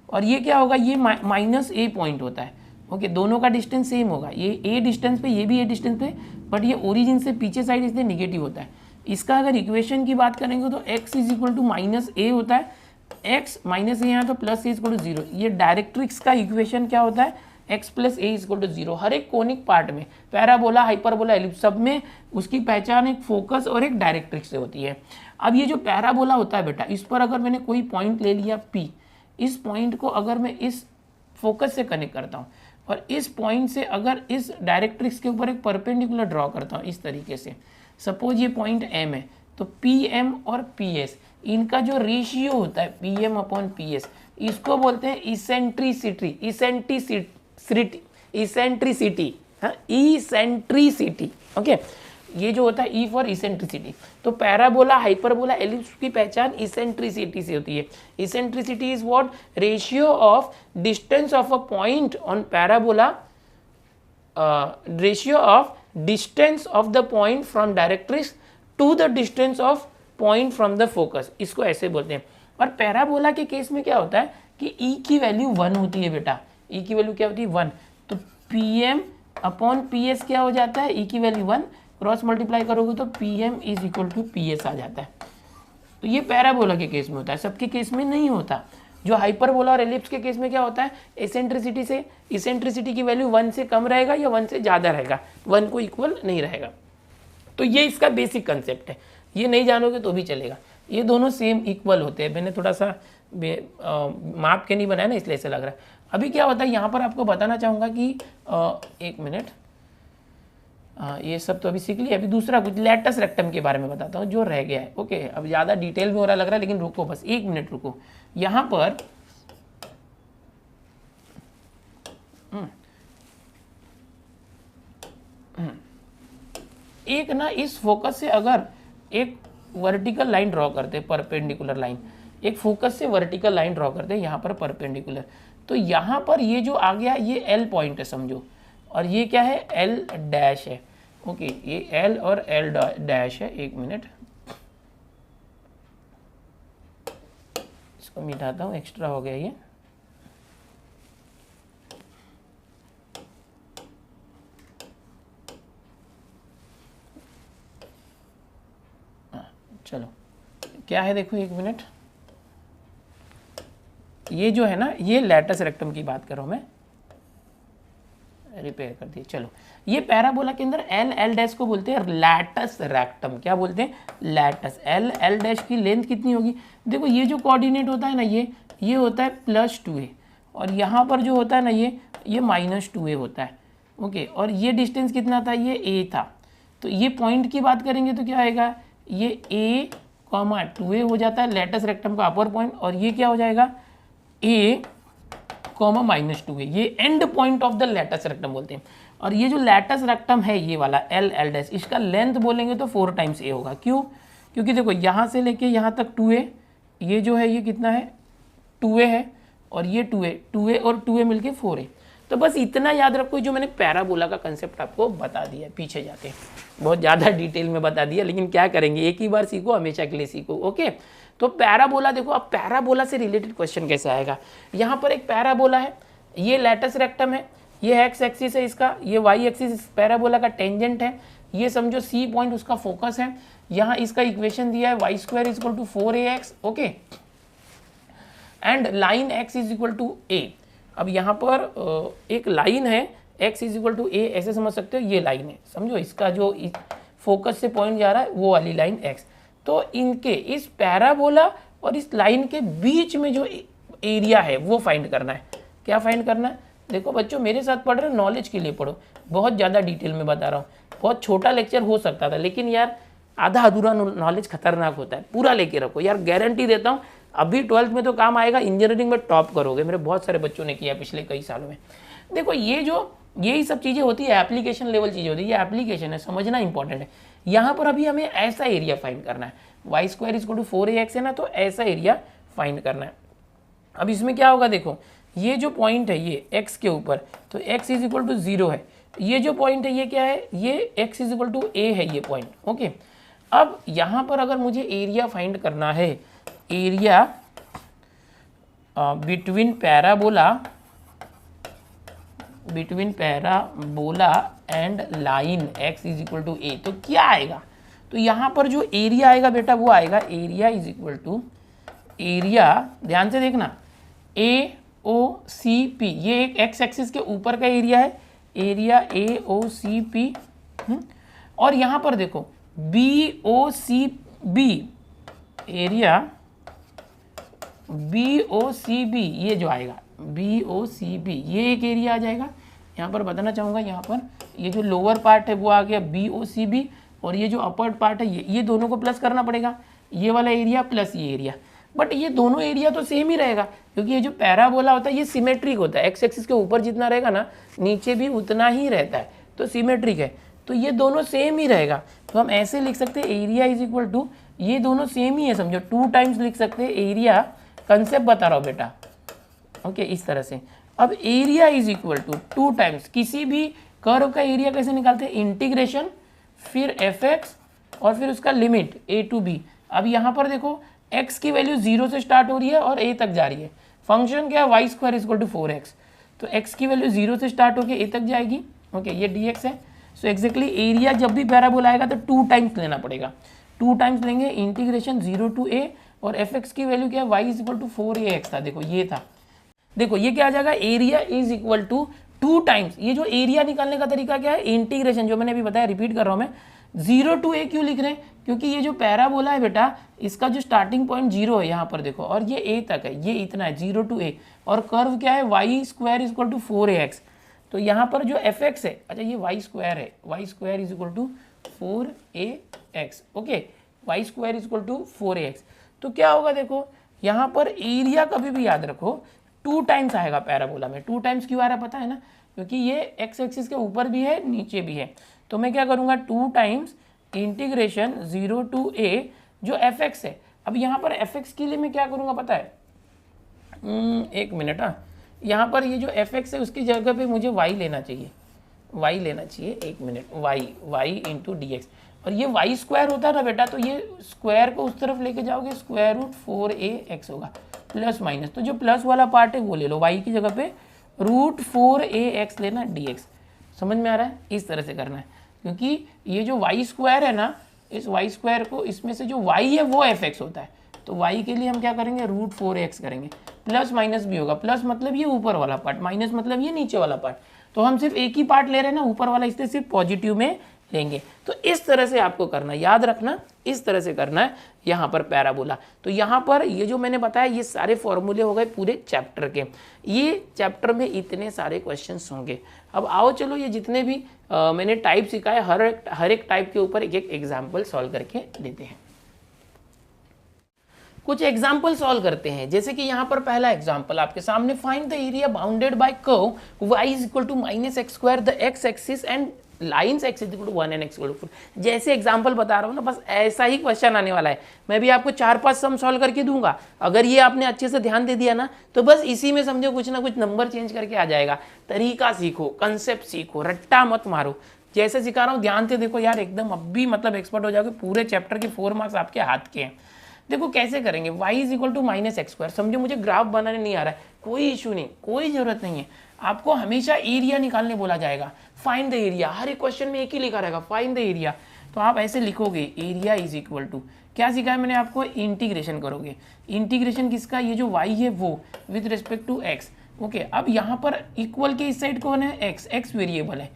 और ये क्या होगा, ये -a पॉइंट होता है। ओके दोनों का डिस्टेंस सेम होगा, ये a डिस्टेंस पे, ये भी a डिस्टेंस पे, बट ये ओरिजिन से पीछे साइड इसलिए निगेटिव होता है। इसका अगर इक्वेशन की बात करेंगे तो x = -a होता है, x -a यहाँ तो +a = 0। ये डायरेक्ट्रिक्स का इक्वेशन क्या होता है, x + a = 0। हर एक कोनिक पार्ट में, पैराबोला, हाइपरबोला, एलिप्स, सब में उसकी पहचान एक फोकस और एक डायरेक्ट्रिक्स से होती है। अब ये जो पैराबोला होता है बेटा, इस पर अगर मैंने कोई पॉइंट ले लिया P, इस पॉइंट को अगर मैं इस फोकस से कनेक्ट करता हूँ और इस पॉइंट से अगर इस डायरेक्ट्रिक्स के ऊपर एक परपेंडिकुलर ड्रॉ करता हूँ इस तरीके से, सपोज ये पॉइंट M है, तो PM और PS इनका जो रेशियो होता है PM/PS, इसको बोलते हैं इसेंट्रिसिटी, इसेंट्रिसिटी। ओके ये जो होता है E फॉर इसेंट्रिसिटी। तो पैराबोला, हाइपरबोला, एलिप्स की पहचान इसेंट्रिसिटी से होती है। Eccentricity is what, ratio of distance of a point on parabola, ratio of distance of the point from directrix to the distance of point from the focus, इसको ऐसे बोलते हैं। और पैराबोला के केस में क्या होता है कि E की वैल्यू 1 होती है बेटा, E की वैल्यू क्या होती है, 1। तो P M upon P S क्या हो जाता है, ई की वैल्यू 1, क्रॉस मल्टीप्लाई करोगे तो P m is equal to p s आ जाता है। तो ये पैराबोला के केस में होता है, सबके केस में नहीं होता। जो हाइपरबोला और एलिप्स के केस में क्या होता है, एसेंट्रिसिटी से इसेंट्रिसिटी की वैल्यू 1 से कम रहेगा या 1 से ज़्यादा रहेगा, 1 को इक्वल नहीं रहेगा। तो ये इसका बेसिक कंसेप्ट है, ये नहीं जानोगे तो भी चलेगा। ये दोनों सेम इक्वल होते हैं। मैंने थोड़ा सा माप के नहीं बनाया ना, इसलिए ऐसे लग रहा है। अभी क्या होता है यहाँ पर आपको बताना चाहूँगा कि एक मिनट, ये सब तो अभी सीख लिया। अभी दूसरा कुछ लैटस रेक्टम के बारे में बताता हूँ जो रह गया है। ओके, अब ज़्यादा डिटेल में हो रहा लग रहा है, लेकिन रुको बस 1 मिनट रुको। यहाँ पर एक ना इस फोकस से अगर एक वर्टिकल लाइन ड्रॉ करते, परपेंडिकुलर लाइन, एक फोकस से वर्टिकल लाइन ड्रॉ करते हैं यहाँ पर परपेंडिकुलर, तो यहाँ पर ये जो आ गया ये एल पॉइंट है समझो, और ये क्या है, एल डैश है। ओके, ये एल और एल डैश है। 1 मिनट, इसको मिटाता हूँ, एक्स्ट्रा हो गया ये। चलो क्या है देखो, 1 मिनट, ये जो है ना, ये लैटस रेक्टम की बात कर रहा हूं मैं, रिपेयर कर दिए। चलो, ये पैराबोला के अंदर एल एल डैश को बोलते हैं लैटस रेक्टम। क्या बोलते हैं, लैटस। एल एल डैश की लेंथ कितनी होगी, देखो ये जो कोऑर्डिनेट होता है ना, ये होता है +2a, और यहाँ पर जो होता है ना ये -2a होता है। ओके, और ये डिस्टेंस कितना था, ये a था। तो ये पॉइंट की बात करेंगे तो क्या आएगा, ये a, 2a हो जाता है लैटस रेक्टम का अपर पॉइंट, और ये क्या हो जाएगा, a, -2a, ये and point of the latus rectum बोलते हैं। और ये जो लैटस रेक्टम है ये वाला एल एल डैश, इसका लेंथ बोलेंगे तो 4 टाइम्स a होगा। क्यों, क्योंकि देखो यहाँ से लेके यहाँ तक 2a, ये जो है ये कितना है, 2a है, और ये 2a और 2a मिलके 4a। तो बस इतना याद रखो, जो मैंने पैराबोला का कंसेप्ट आपको बता दिया। पीछे जाके बहुत ज़्यादा डिटेल में बता दिया, लेकिन क्या करेंगे, एक ही बार सीखो, हमेशा के लिए सीखो। ओके, तो पैराबोला देखो, अब पैराबोला से रिलेटेड क्वेश्चन कैसे आएगा। यहाँ पर एक पैराबोला है, ये लैटस रेक्टम है, ये एक्स एक्सिस है इसका, ये वाई एक्सिस पैराबोला का टेंजेंट है, ये समझो सी पॉइंट उसका फोकस है। यहाँ इसका इक्वेशन दिया है y² = 4ax। Okay, and line x = a। अब यहाँ पर एक लाइन है x = a, ऐसे समझ सकते हो, ये लाइन है समझो, इसका जो फोकस से पॉइंट जा रहा है वो वाली लाइन x। तो इनके इस पैराबोला और इस लाइन के बीच में जो एरिया है वो फाइंड करना है। क्या फाइंड करना है, देखो बच्चों मेरे साथ पढ़ रहे हो, नॉलेज के लिए पढ़ो, बहुत ज़्यादा डिटेल में बता रहा हूँ। बहुत छोटा लेक्चर हो सकता था, लेकिन यार आधा अधूरा नॉलेज खतरनाक होता है, पूरा लेके रखो यार, गारंटी देता हूँ। अभी 12th में तो काम आएगा, इंजीनियरिंग में टॉप करोगे, मेरे बहुत सारे बच्चों ने किया पिछले कई सालों में। देखो ये जो यही सब चीज़ें होती है, एप्लीकेशन लेवल चीज़ें होती है, ये एप्लीकेशन है, समझना इंपॉर्टेंट है। यहाँ पर अभी हमें ऐसा एरिया फाइंड करना है, y² = 4ax है ना, तो ऐसा एरिया फाइंड करना है। अब इसमें क्या होगा, देखो ये जो पॉइंट है ये x के ऊपर, तो x = 0 है। ये जो पॉइंट है ये क्या है, ये x = a है ये पॉइंट। ओके, अब यहाँ पर अगर मुझे एरिया फाइंड करना है, area between parabola and line x = a, तो क्या आएगा, तो यहाँ पर जो एरिया आएगा बेटा वो आएगा एरिया एरिया, ध्यान से देखना, AOCP, ये एक x एक्सिस के ऊपर का एरिया है, एरिया AOCP। और यहाँ पर देखो BOCB, एरिया BOCB, ये जो आएगा BOCB, ये एक एरिया आ जाएगा। यहाँ पर बताना चाहूँगा, यहाँ पर ये जो लोअर पार्ट है वो आ गया BOCB, और ये जो अपर पार्ट है ये दोनों को प्लस करना पड़ेगा, ये वाला एरिया प्लस ये एरिया। बट ये दोनों एरिया तो सेम ही रहेगा, क्योंकि ये जो पैराबोला होता है ये सिमेट्रिक होता है, एक्स एक्सिस के ऊपर जितना रहेगा ना नीचे भी उतना ही रहता है, तो सिमेट्रिक है, तो ये दोनों सेम ही रहेगा। तो हम ऐसे लिख सकते हैं एरिया = ये दोनों सेम ही है समझो, 2 टाइम्स लिख सकते हैं एरिया, कंसेप्ट बता रहा हूँ बेटा। ओके, इस तरह से। अब एरिया = 2 टाइम्स, किसी भी कर्व का एरिया कैसे निकालते हैं, इंटीग्रेशन, फिर fx और फिर उसका लिमिट a to b। अब यहाँ पर देखो x की वैल्यू 0 से स्टार्ट हो रही है और a तक जा रही है, फंक्शन क्या है, y² = 4x, तो x की वैल्यू 0 से स्टार्ट होकर a तक जाएगी। ओके, ये dx है। सो एग्जैक्टली एरिया जब भी पैराबोला आएगा तो 2 टाइम्स लेना पड़ेगा, 2 टाइम्स लेंगे इंटीग्रेशन 0 to a, और fx की वैल्यू क्या है, y is equal to 4ax था। देखो ये था, देखो ये क्या आ जाएगा, area is equal to 2 times, ये जो एरिया निकालने का तरीका क्या है, इंटीग्रेशन, जो मैंने अभी बताया, रिपीट कर रहा हूं मैं, 0 to a क्यों लिख रहे हैं, क्योंकि ये जो पैराबोला है बेटा, इसका जो स्टार्टिंग पॉइंट 0 है यहाँ पर देखो, और ये a तक है, ये इतना है 0 to a, और कर्व क्या है, y square is equal to 4ax। तो यहाँ पर जो fx है, अच्छा ये y स्क्वायर है, y square is equal to 4ax। Okay, y square is equal to 4ax। तो क्या होगा, देखो यहाँ पर एरिया कभी भी याद रखो 2 टाइम्स आएगा पैराबोला में। 2 टाइम्स क्यों आ रहा है पता है ना, क्योंकि ये एक्स एक्सिस के ऊपर भी है नीचे भी है। तो मैं क्या करूँगा, 2 टाइम्स इंटीग्रेशन 0 to a जो fx है। अब यहाँ पर fx के लिए मैं क्या करूँगा पता है, एक मिनट, हाँ, यहाँ पर ये जो fx है उसकी जगह पे मुझे y लेना चाहिए, y लेना चाहिए, एक मिनट, y इंटू डी, और ये y स्क्वायर होता है ना बेटा, तो ये स्क्वायर को उस तरफ लेके जाओगे, स्क्वायर रूट 4ax होगा, प्लस माइनस, तो जो प्लस वाला पार्ट है वो ले लो, y की जगह पे रूट 4ax लेना dx। समझ में आ रहा है, इस तरह से करना है, क्योंकि ये जो y स्क्वायर है ना, इस y स्क्वायर को, इसमें से जो y है वो fx होता है, तो y के लिए हम क्या करेंगे, रूट 4x करेंगे, प्लस माइनस भी होगा, प्लस मतलब ये ऊपर वाला पार्ट, माइनस मतलब ये नीचे वाला पार्ट, तो हम सिर्फ एक ही पार्ट ले रहे हैं ना, ऊपर वाला, इसलिए सिर्फ पॉजिटिव में लेंगे। तो इस तरह से आपको करना, याद रखना, इस तरह से करना है यहाँ पर पैराबोला। तो यहाँ पर ये जो मैंने बताया, ये सारे फॉर्मूले हो गए पूरे चैप्टर के, ये चैप्टर में इतने सारे क्वेश्चंस होंगे। अब आओ चलो, ये जितने भी मैंने टाइप सिखाए, हर एक टाइप के ऊपर एक एक एग्जाम्पल सॉल्व करके देते हैं। कुछ एग्जाम्पल सॉल्व करते हैं, जैसे कि यहाँ पर पहला एग्जाम्पल आपके सामने, find the area bounded by curve y is equal to minus x square, the x axis and lines x is equal to 1 and x equal to 4। जैसे एग्जाम्पल बता रहा हूँ ना, बस ऐसा ही क्वेश्चन आने वाला है। मैं भी आपको 4-5 सम सॉल्व करके दूंगा, अगर ये आपने अच्छे से ध्यान दे दिया ना, तो बस इसी में समझो कुछ ना कुछ नंबर चेंज करके आ जाएगा। तरीका सीखो, कंसेप्ट सीखो, रट्टा मत मारो, जैसे सिखा रहा हूँ ध्यान से देखो यार, एकदम अब भी मतलब एक्सपर्ट हो जाओगे। पूरे चैप्टर के 4 मार्क्स आपके हाथ के हैं। देखो कैसे करेंगे, y is equal to minus x square. समझो मुझे ग्राफ बनाने नहीं आ रहा है, कोई इशू नहीं, कोई जरूरत नहीं है, आपको हमेशा एरिया निकालने बोला जाएगा। फाइंड द एरिया, हर एक क्वेश्चन में एक ही लिखा रहेगा, फाइंड द एरिया। तो आप ऐसे लिखोगे, एरिया इज इक्वल टू, क्या सिखाया मैंने आपको, इंटीग्रेशन करोगे। इंटीग्रेशन किसका, ये जो y है वो with respect to x। Okay, अब यहाँ पर इक्वल के इस साइड कौन है, x वेरिएबल है।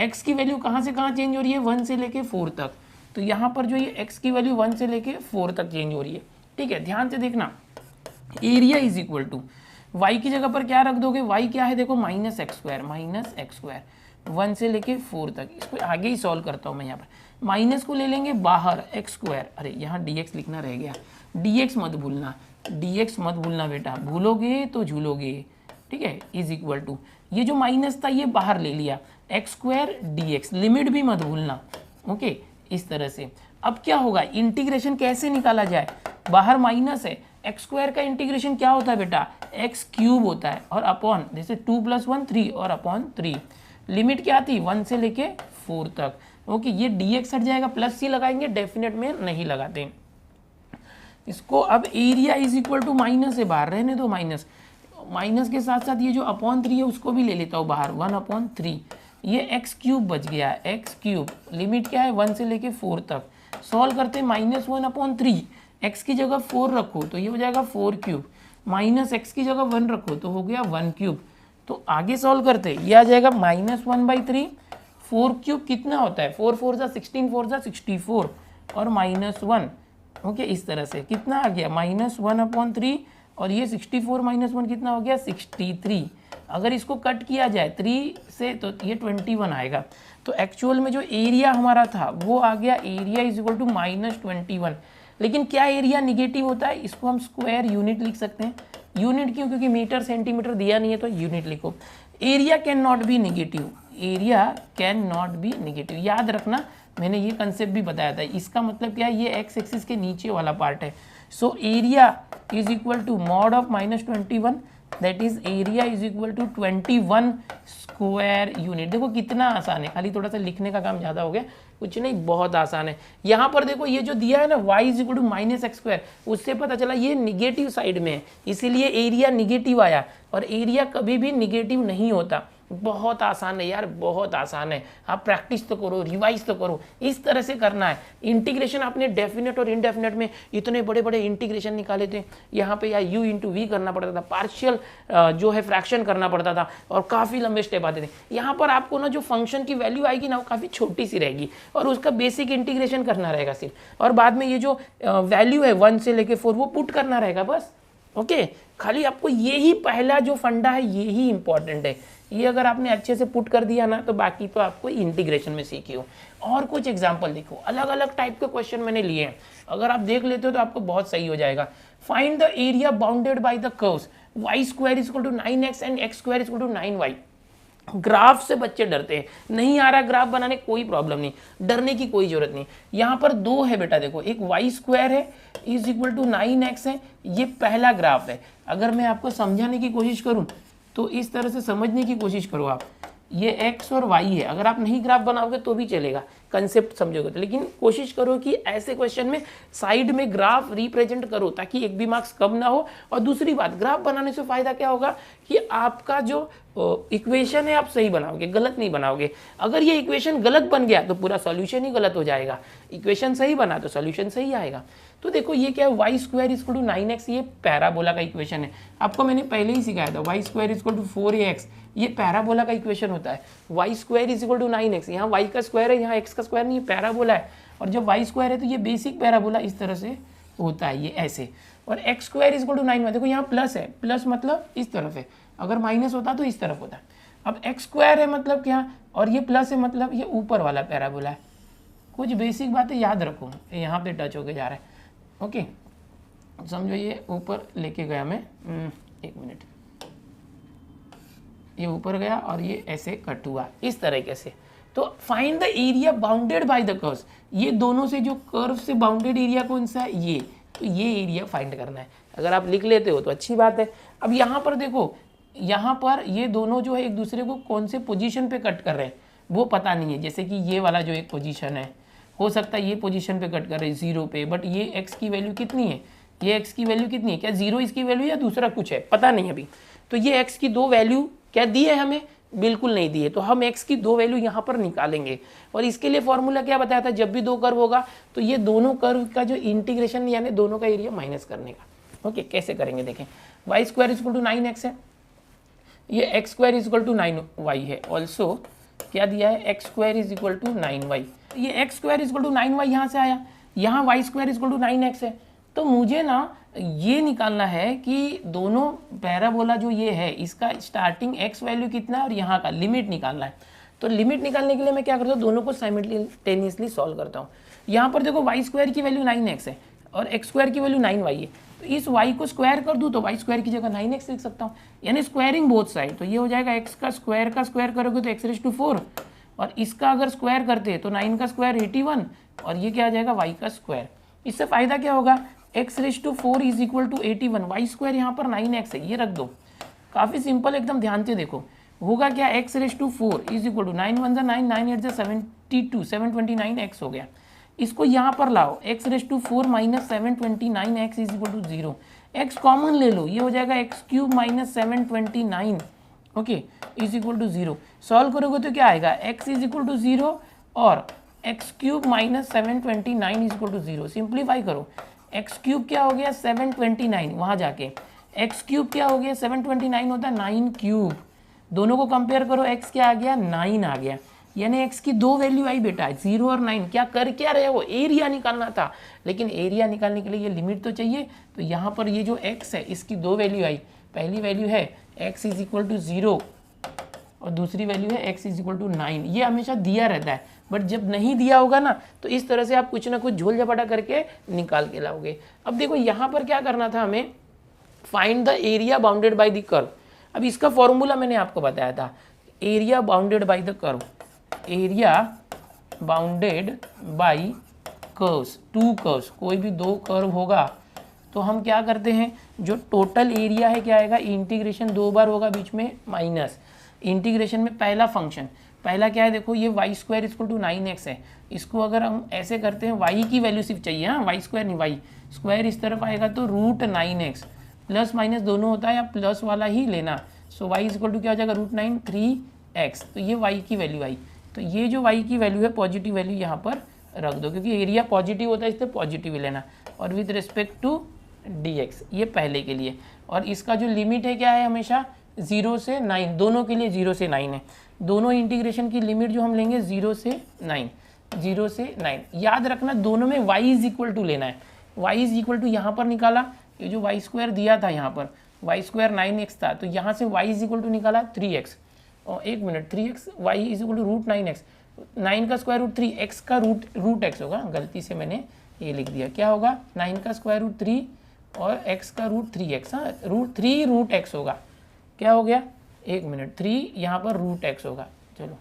x की वैल्यू कहाँ से कहाँ चेंज हो रही है, 1 से लेके 4 तक। तो यहाँ पर जो ये x की वैल्यू 1 से लेके 4 तक चेंज हो रही है। ठीक है, ध्यान से देखना, area is equal to y की जगह पर क्या रख दोगे, y क्या है देखो, माइनस एक्स स्क्वायर 1 से लेके 4 तक। इसको आगे ही सॉल्व करता हूँ मैं, यहाँ पर माइनस को ले लेंगे बाहर, एक्स स्क्वायर, अरे यहाँ dx लिखना रह गया, dx मत भूलना बेटा, भूलोगे तो झूलोगे। ठीक है, इज इक्वल टू, ये जो माइनस था ये बाहर ले लिया, एक्स स्क्वायर dx, लिमिट भी मत भूलना। ओके, इस तरह से। अब क्या होगा, इंटीग्रेशन कैसे निकाला जाए, बाहर माइनस है, एक्स स्क्वायर का इंटीग्रेशन क्या होता है बेटा, एक्स क्यूब होता है, और अपॉन, जैसे 2 + 1 3 और अपॉन 3। लिमिट क्या थी, 1 से लेके 4 तक। ओके, ये dx हट जाएगा, प्लस सी लगाएंगे, डेफिनेट में नहीं लगाते इसको। अब area is equal to, minus है बाहर, रहने दो माइनस के साथ साथ ये जो अपॉन 3 है उसको भी ले लेता हूँ बाहर, 1/3। ये एक्स क्यूब बच गया, एक्स क्यूब, लिमिट क्या है 1 से लेके 4 तक। सॉल्व करते -1/3, एक्स की जगह 4 रखो तो ये हो जाएगा 4 क्यूब, माइनस एक्स की जगह 1 रखो तो हो गया 1 क्यूब। तो आगे सॉल्व करते ये आ जाएगा -1/3, 4 क्यूब कितना होता है, 4 4 जा 16, 4 जा 64 और -1। ओके, इस तरह से कितना आ गया, -1/3, और ये 64 - 1 कितना हो गया, 63। अगर इसको कट किया जाए 3 से तो ये 21 आएगा। तो एक्चुअल में जो एरिया हमारा था वो आ गया, एरिया इज इक्वल टू -21। लेकिन क्या एरिया निगेटिव होता है, इसको हम स्क्वायर यूनिट लिख सकते हैं। यूनिट क्यों, क्योंकि मीटर सेंटीमीटर दिया नहीं है तो यूनिट लिखो। Area can not be negative, area can not be negative, याद रखना, मैंने ये कंसेप्ट भी बताया था। इसका मतलब क्या है, ये एक्स एक्सिस के नीचे वाला पार्ट है। So area is equal to mod of -21, that is area is equal to 21 square unit. देखो कितना आसान है, खाली थोड़ा सा लिखने का काम ज़्यादा हो गया, कुछ नहीं, बहुत आसान है। यहाँ पर देखो ये जो दिया है ना, y is equal to -x square, उससे पता चला ये निगेटिव साइड में है, इसीलिए एरिया निगेटिव आया। और एरिया कभी भी निगेटिव नहीं होता। बहुत आसान है यार, बहुत आसान है। आप प्रैक्टिस तो करो, रिवाइज तो करो, इस तरह से करना है। इंटीग्रेशन आपने डेफिनेट और इनडेफिनेट में इतने बड़े बड़े इंटीग्रेशन निकाले थे, यहाँ पे या u इंटू वी करना पड़ता था, पार्शियल जो है फ्रैक्शन करना पड़ता था, और काफ़ी लंबे स्टेप आते थे। यहाँ पर आपको ना जो फंक्शन की वैल्यू आएगी ना वो काफ़ी छोटी सी रहेगी, और उसका बेसिक इंटीग्रेशन करना रहेगा सिर्फ, और बाद में ये जो वैल्यू है 1 से लेके 4 वो पुट करना रहेगा बस। ओके, खाली आपको ये ही पहला जो फंडा है ये ही इंपॉर्टेंट है। ये अगर आपने अच्छे से पुट कर दिया ना तो बाकी तो आपको इंटीग्रेशन में सीखी हो। और कुछ एग्जांपल देखो, अलग अलग टाइप के क्वेश्चन मैंने लिए हैं, अगर आप देख लेते हो तो आपको बहुत सही हो जाएगा। Find the area bounded by the curves y square is equal to 9x and x square is equal to 9y। Graph से बच्चे डरते हैं, नहीं आ रहा ग्राफ बनाने, कोई प्रॉब्लम नहीं, डरने की कोई जरूरत नहीं। यहाँ पर दो है बेटा, देखो एक y स्क्वायर है इज इक्वल टू 9x है, ये पहला ग्राफ है। अगर मैं आपको समझाने की कोशिश करूँ तो इस तरह से समझने की कोशिश करो आप, ये x और y है। अगर आप नहीं ग्राफ बनाओगे तो भी चलेगा, कंसेप्ट समझोगे तो, लेकिन कोशिश करो कि ऐसे क्वेश्चन में साइड में ग्राफ रिप्रेजेंट करो ताकि एक भी मार्क्स कम ना हो। और दूसरी बात, ग्राफ बनाने से फायदा क्या होगा कि आपका जो इक्वेशन है आप सही बनाओगे, गलत नहीं बनाओगे। अगर ये इक्वेशन गलत बन गया तो पूरा सॉल्यूशन ही गलत हो जाएगा, इक्वेशन सही बना तो सॉल्यूशन सही आएगा। तो देखो ये क्या है, y square equal to 9x, ये पैराबोला का इक्वेशन है। आपको मैंने पहले ही सिखाया था, Y square equal to 4ax, ये पैराबोला का इक्वेशन होता है। Y square is equal to 9x, यहाँ वाई का स्क्वायर है, यहाँ x का स्क्वायर नहीं, ये पैराबोला है। और जब वाई स्क्वायर है तो ये बेसिक पैराबोला इस तरह से होता है, ये ऐसे। और x square is equal to 9, देखो यहाँ प्लस है, प्लस मतलब इस तरफ है, अगर माइनस होता तो इस तरफ होता। अब एक्स स्क्वायर है मतलब क्या, और ये प्लस है मतलब ये ऊपर वाला पैराबोला है। कुछ बेसिक बातें याद रखो, यहाँ पे टच होके जा रहा है। ओके, समझो ये ऊपर लेके गया मैं, एक मिनट, ये ऊपर गया और ये ऐसे कट हुआ इस तरीके से। तो find the area bounded by the curves, ये दोनों से जो कर्व से बाउंडेड एरिया कौन सा है, ये, तो ये एरिया फाइंड करना है। अगर आप लिख लेते हो तो अच्छी बात है। अब यहाँ पर देखो, यहाँ पर ये दोनों जो है एक दूसरे को कौन से पोजीशन पे कट कर रहे हैं वो पता नहीं है। जैसे कि ये वाला जो एक पोजीशन है, हो सकता है ये पोजीशन पे कट कर रहे हैं 0 पे, बट ये x की वैल्यू कितनी है, ये x की वैल्यू कितनी है, क्या 0 इसकी वैल्यू या दूसरा कुछ है, पता नहीं अभी। तो ये x की दो वैल्यू क्या दी है हमें, बिल्कुल नहीं दी है। तो हम x की दो वैल्यू यहाँ पर निकालेंगे, और इसके लिए फॉर्मूला क्या बताया था, जब भी दो कर्व होगा तो ये दोनों कर्व का जो इंटीग्रेशन यानी दोनों का एरिया माइनस करने का। ओके, कैसे करेंगे देखें। Y square is equal to 9x है, ये x square is equal to 9y है। ऑल्सो क्या दिया है, x square is equal to 9y, ये x square is equal to 9y यहाँ से आया, यहाँ y square is equal to 9x है। तो मुझे ना ये निकालना है कि दोनों पैराबोला जो ये है इसका स्टार्टिंग x वैल्यू कितना है और यहाँ का लिमिट निकालना है। तो लिमिट निकालने के लिए मैं क्या करता हूँ, दोनों को साइमल्टेनियसली सॉल्व करता हूँ। यहाँ पर देखो वाई स्क्वायर की वैल्यू 9x है और एक्स स्क्वायर की वैल्यू 9y है, तो इस y को स्क्वायर कर दूँ तो वाई स्क्वायर की जगह 9x लिख सकता हूँ, यानी स्क्वायरिंग बोथ साइड। तो ये हो जाएगा x का स्क्वायर करोगे तो x⁴, और इसका अगर स्क्वायर करते हैं तो 9 का स्क्वायर 81, और ये क्या आ जाएगा y का स्क्वायर। इससे फायदा क्या होगा, x⁴ is equal to 81, y square यहाँ पर 9x है, ये रख दो। काफ़ी सिंपल, एकदम ध्यान से देखो, होगा क्या, x⁴ is equal to 9 1 9 9 8 72 729x हो गया। इसको यहाँ पर लाओ, x⁴ minus 729x is equal to 0, x common ले लो, ये हो जाएगा x³ minus 729, okay, is equal to 0। Solve करोगे तो क्या आएगा, x इज इक्वल टू 0 और x³ minus 729 is equal to 0। Simplify करो, x³ क्या हो गया 729, वहाँ जाके x³ क्या हो गया 729 होता है 9³, दोनों को कंपेयर करो, x क्या आ गया 9 आ गया, यानी x की दो वैल्यू आई बेटा, 0 और 9। क्या कर क्या रहे हो, एरिया निकालना था, लेकिन एरिया निकालने के लिए ये लिमिट तो चाहिए। तो यहाँ पर ये जो x है इसकी दो वैल्यू आई, पहली वैल्यू है x इज इक्वल टू 0 और दूसरी वैल्यू है x इज इक्वल टू 9। ये हमेशा दिया रहता है, बट जब नहीं दिया होगा ना तो इस तरह से आप कुछ ना कुछ झोल झपाटा करके निकाल के लाओगे। अब देखो यहाँ पर क्या करना था हमें, find the area bounded by the curve. अब इसका फॉर्मूला मैंने आपको बताया था, area bounded by the curve, area bounded by curves, to curves, कोई भी दो कर्व होगा तो हम क्या करते हैं, जो टोटल एरिया है क्या आएगा, इंटीग्रेशन दो बार होगा बीच में माइनस, इंटीग्रेशन में पहला फंक्शन, पहला क्या है देखो, ये Y square equal to 9x है, इसको अगर हम ऐसे करते हैं, y की वैल्यू सिर्फ चाहिए, हाँ वाई स्क्वायर नहीं, वाई स्क्वायर इस तरफ आएगा तो √9x प्लस माइनस दोनों होता है या प्लस वाला ही लेना। सो y इज इक्वल टू क्या हो जाएगा √9 3x, तो ये y की वैल्यू आई। तो ये जो y की वैल्यू है पॉजिटिव वैल्यू यहाँ पर रख दो, क्योंकि एरिया पॉजिटिव होता है इसलिए पॉजिटिव ही लेना। और विद रिस्पेक्ट टू dx, ये पहले के लिए। और इसका जो लिमिट है क्या है, हमेशा 0 से 9, दोनों के लिए 0 से 9 है। दोनों इंटीग्रेशन की लिमिट जो हम लेंगे 0 से 9, 0 से 9। याद रखना दोनों में y इज इक्वल टू लेना है। y इज इक्वल टू यहाँ पर निकाला, ये जो y स्क्वायर दिया था यहाँ पर y स्क्वायर 9x था, तो यहाँ से y इज इक्वल टू निकाला 3x। और 1 minute, 3x y is equal to √9x, 9 का स्क्वायर रूट 3, x का रूट x होगा, गलती से मैंने ये लिख दिया। क्या होगा 9 का स्क्वायर रूट 3 और x का रूट 3x, हाँ √3 होगा। क्या हो गया 1 मिनट, 3 यहाँ पर √x होगा। चलो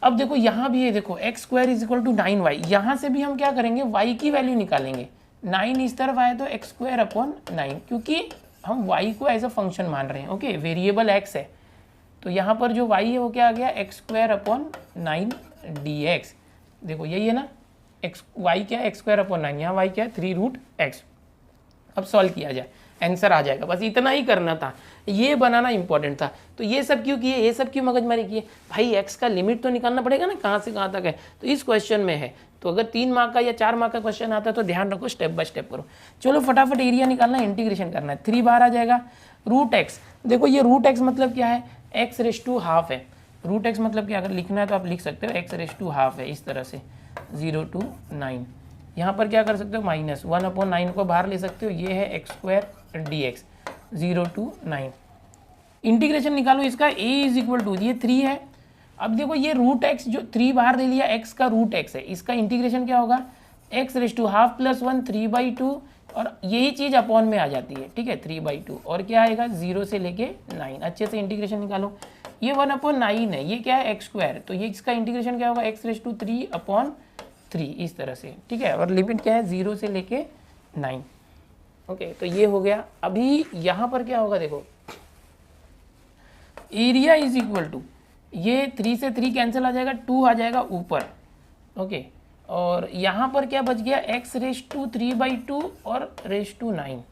अब देखो यहाँ भी है, देखो x square is equal to 9y, यहाँ से भी हम क्या करेंगे y की वैल्यू निकालेंगे। 9 इस तरफ आए तो एक्स स्क्वायर अपॉन 9, क्योंकि हम y को एज अ फंक्शन मान रहे हैं। ओके, वेरिएबल x है, तो यहाँ पर जो y है वो क्या आ गया एक्स स्क्वायर अपॉन 9 dx। देखो यही है ना, एक्स y क्या है एक्स स्क्वायर अपॉन 9, यहाँ y क्या है 3√x। अब सॉल्व किया जाए, आंसर आ जाएगा। बस इतना ही करना था, ये बनाना इंपॉर्टेंट था। तो ये सब क्यों किए, ये सब क्यों मगजमारी किए भाई, x का लिमिट तो निकालना पड़ेगा ना, कहाँ से कहाँ तक है। तो इस क्वेश्चन में है, तो अगर 3 मार्क का या 4 मार्क का क्वेश्चन आता है तो ध्यान रखो, स्टेप बाय स्टेप करो। चलो फटाफट एरिया निकालना है, इंटीग्रेशन करना है। 3 बाहर आ जाएगा, √x। देखो ये √x मतलब क्या है, x⁻½ है। √x मतलब क्या, अगर लिखना है तो आप लिख सकते हो x⁻½ है, इस तरह से 0 to 9। यहाँ पर क्या कर सकते हो, -1/9 को बाहर ले सकते हो, ये है x square dx 0 to 9। Integration निकालो इसका, a इज इक्वल टू, ये 3 है। अब देखो ये √x जो 3 बाहर दे लिया, x का √x है, इसका इंटीग्रेशन क्या होगा x⁻½ + 1 3/2, और यही चीज़ अपॉन में आ जाती है, ठीक है 3/2। और क्या आएगा 0 से लेके 9, अच्छे से इंटीग्रेशन निकालो। ये 1/9 है, ये क्या है एक्स स्क्वायर, तो ये इसका इंटीग्रेशन क्या होगा x⁻³ इस तरह से, ठीक है। और लिमिट क्या है 0 से लेके 9। ओके, तो ये हो गया। अभी यहाँ पर क्या होगा, देखो एरिया इज इक्वल टू, ये 3 से 3 कैंसिल आ जाएगा, 2 आ जाएगा ऊपर। ओके, और यहाँ पर क्या बच गया x⁻³ और ⁻⁹।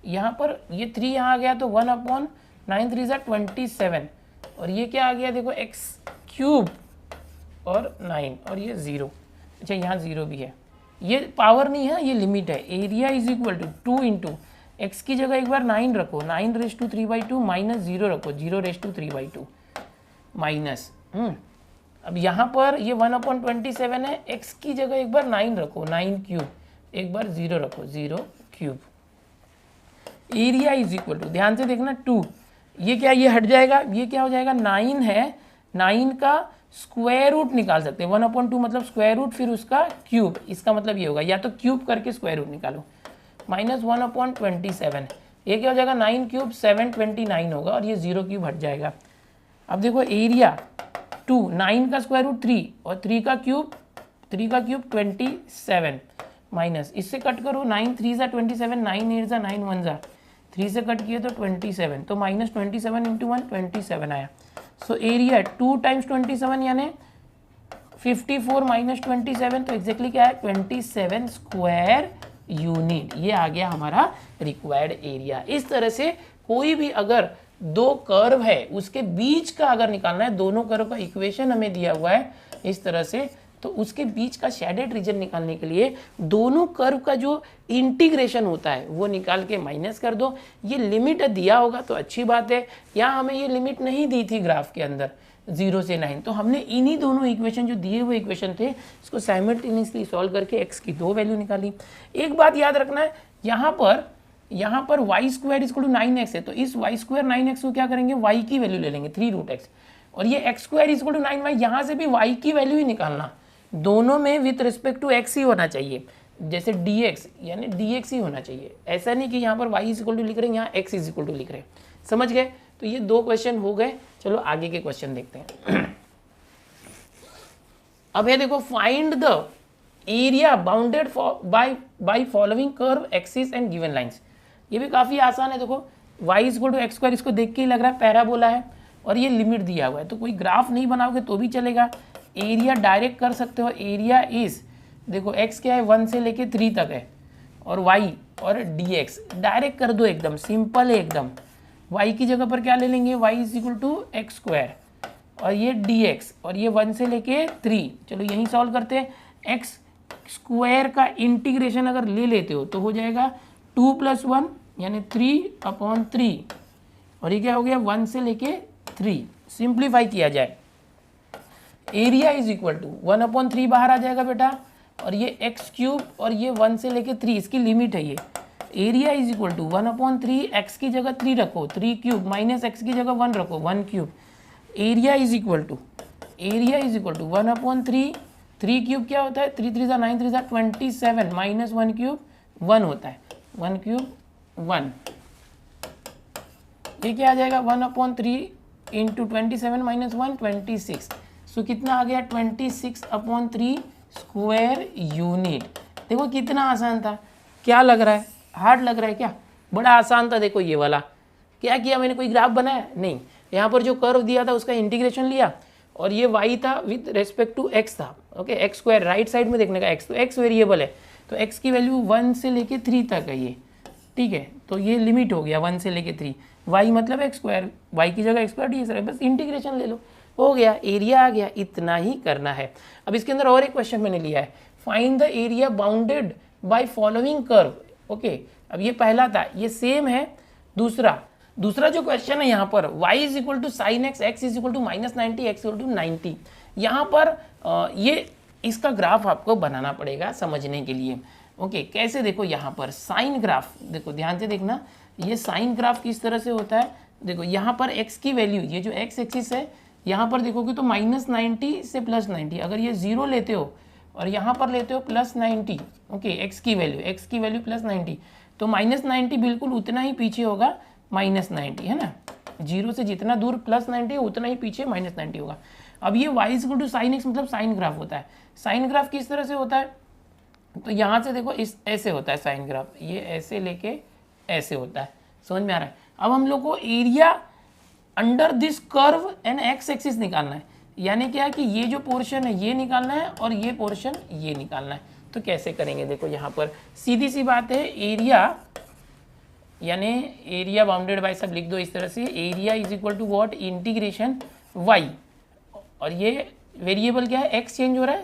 यहाँ पर ये 3 यहाँ आ गया तो 1/9 3 = 27, और ये क्या आ गया देखो x³ और 9, और ये 0। अच्छा यहाँ 0 भी है, ये पावर नहीं है, ये लिमिट है। Area is equal to 2 × x की जगह एक बार 9 रखो, 9⁻³ माइनस 0 रखो, 0⁻³ माइनस। अब यहाँ पर ये 1/27 है, x की जगह एक बार 9 रखो, 9³ एक बार 0 रखो, 0³। एरिया इज इक्वल टू, ध्यान से देखना 2, ये क्या, ये हट जाएगा, ये क्या हो जाएगा 9 है, 9 का स्क्वायर रूट निकाल सकते हैं। 1/2 मतलब स्क्वायर रूट, फिर उसका क्यूब, इसका मतलब ये होगा, या तो क्यूब करके स्क्वायर रूट निकालो। -1/27, ये क्या हो जाएगा 9³ 729 होगा, और ये 0³ हट जाएगा। अब देखो एरिया 2, 9 का स्क्वायर रूट 3 और 3 का क्यूब 27 माइनस, इससे कट करो 9 3 = 27, 9 8 = 9 1 = 3 से कट किए तो 27, तो -27 × 1 27 आया। सो एरिया 2 × 27 यानी 54 - 27, तो एग्जैक्टली क्या है 27 स्क्वायर यूनिट। ये आ गया हमारा रिक्वायर्ड एरिया। इस तरह से कोई भी अगर 2 कर्व है उसके बीच का अगर निकालना है, दोनों कर्व का इक्वेशन हमें दिया हुआ है इस तरह से, तो उसके बीच का शेडेड रीजन निकालने के लिए दोनों कर्व का जो इंटीग्रेशन होता है वो निकाल के माइनस कर दो। ये लिमिट दिया होगा तो अच्छी बात है, यहाँ हमें ये लिमिट नहीं दी थी ग्राफ के अंदर 0 से 9, तो हमने इन्हीं दोनों इक्वेशन जो दिए हुए इक्वेशन थे इसको साइमल्टेनियसली सॉल्व करके x की 2 वैल्यू निकाली। एक बात याद रखना है, यहाँ पर y² = 9x है, तो इस y² 9x को क्या करेंगे, y की वैल्यू ले लेंगे 3√x, और ये x² = 9y, यहाँ से भी y की वैल्यू ही निकालना, दोनों में विथ रिस्पेक्ट टू x ही होना चाहिए, जैसे dx यानी dx ही होना चाहिए। ऐसा नहीं कि यहाँ पर y = लिख रहे हैं, यहाँ x = लिख रहे हैं। समझ गए? तो ये 2 क्वेश्चन हो गए। चलो आगे के क्वेश्चन देखते हैं। अब ये देखो, find the area bounded by following curve axis and given lines. ये भी काफ़ी आसान है। देखो y = x², इसको देख के ही लग रहा है पैराबोला है, और ये लिमिट दिया हुआ है, तो कोई ग्राफ नहीं बनाओगे तो भी चलेगा। एरिया डायरेक्ट कर सकते हो, एरिया इज, देखो x क्या है 1 से लेके 3 तक है, और y और dx डायरेक्ट कर दो, एकदम सिंपल है एकदम। y की जगह पर क्या ले लेंगे, y is equal to x square और ये dx और ये 1 से लेके 3। चलो यहीं सॉल्व करते हैं। एक्स स्क्वायर का इंटीग्रेशन अगर ले लेते हो तो हो जाएगा 2 + 1 यानी 3/3 और ये क्या हो गया 1 से लेके 3। सिंप्लीफाई किया जाए, एरिया इज इक्वल टू 1/3 बाहर आ जाएगा बेटा और ये एक्स क्यूब और ये 1 से लेके 3 इसकी लिमिट है ये। Area is equal to 1/3 x की जगह 3 रखो 3 क्यूब माइनस एक्स की जगह 1 रखो 1 cube. Area is equal to 1/3 3 cube क्या होता है 3 3 9 3 27 माइनस 1 क्यूब 1 होता है 1 क्यूब 1। ये क्या आ जाएगा 1/3 इंटू 27 माइनस 1 26। सो कितना आ गया 26/3 स्क्वायर यूनिट। देखो कितना आसान था, क्या लग रहा है हार्ड लग रहा है क्या, बड़ा आसान था। देखो ये वाला क्या किया मैंने, कोई ग्राफ बनाया नहीं, यहाँ पर जो कर्व दिया था उसका इंटीग्रेशन लिया और ये y था विद रेस्पेक्ट टू x था। Okay x square right side में देखने का x, तो x वेरिएबल है तो x की वैल्यू 1 से लेके 3 तक है ये, ठीक है। तो ये लिमिट हो गया 1 से लेके 3, y मतलब एक्स स्क्वायर, y की जगह एक्स स्क्वायर डी है, बस इंटीग्रेशन ले लो हो गया, एरिया आ गया। इतना ही करना है। अब इसके अंदर और एक क्वेश्चन मैंने लिया है, find the area bounded by following curve. Okay अब ये पहला था, ये सेम है दूसरा जो क्वेश्चन है यहाँ पर y is equal to sine x, x is equal to -90, x equal to 90। यहाँ पर ये इसका ग्राफ आपको बनाना पड़ेगा समझने के लिए। ओके कैसे, देखो यहाँ पर साइन ग्राफ, देखो ध्यान से देखना, ये साइन ग्राफ किस तरह से होता है। देखो यहाँ पर x की वैल्यू, ये जो x एक्सिस है यहाँ पर देखोगे तो -90 से +90, अगर ये 0 लेते हो और यहाँ पर लेते हो +90, ओके x की वैल्यू +90, तो -90 बिल्कुल उतना ही पीछे होगा -90, है ना। 0 से जितना दूर +90 उतना ही पीछे -90 होगा। अब ये y equal to sine x मतलब साइन ग्राफ होता है। साइन ग्राफ किस तरह से होता है, तो यहाँ से देखो इस ऐसे होता है साइन ग्राफ, ये ऐसे लेके ऐसे होता है, समझ में आ रहा है। अब हम लोग को area under this curve and x axis निकालना है, यानी क्या कि ये जो पोर्शन है ये निकालना है और ये पोर्शन ये निकालना है। तो कैसे करेंगे, देखो यहाँ पर सीधी सी बात है, एरिया यानी एरिया बाउंडेड बाय, सब लिख दो इस तरह से, area is equal to what integration y, और ये वेरिएबल क्या है x चेंज हो रहा है,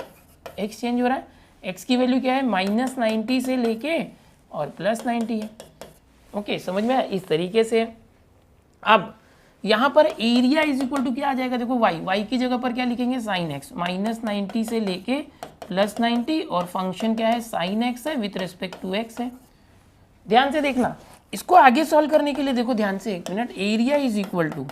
x की वैल्यू क्या है -90 से लेके और +90 है। ओके समझ में आया, इस तरीके से। अब यहाँ पर एरिया इज इक्वल टू क्या आ जाएगा, देखो y की जगह पर क्या लिखेंगे साइन एक्स, -90 से लेके +90 और फंक्शन क्या है साइन एक्स है विथ रेस्पेक्ट टू एक्स है। ध्यान से देखना, इसको आगे सॉल्व करने के लिए देखो ध्यान से एक minute, area is equal to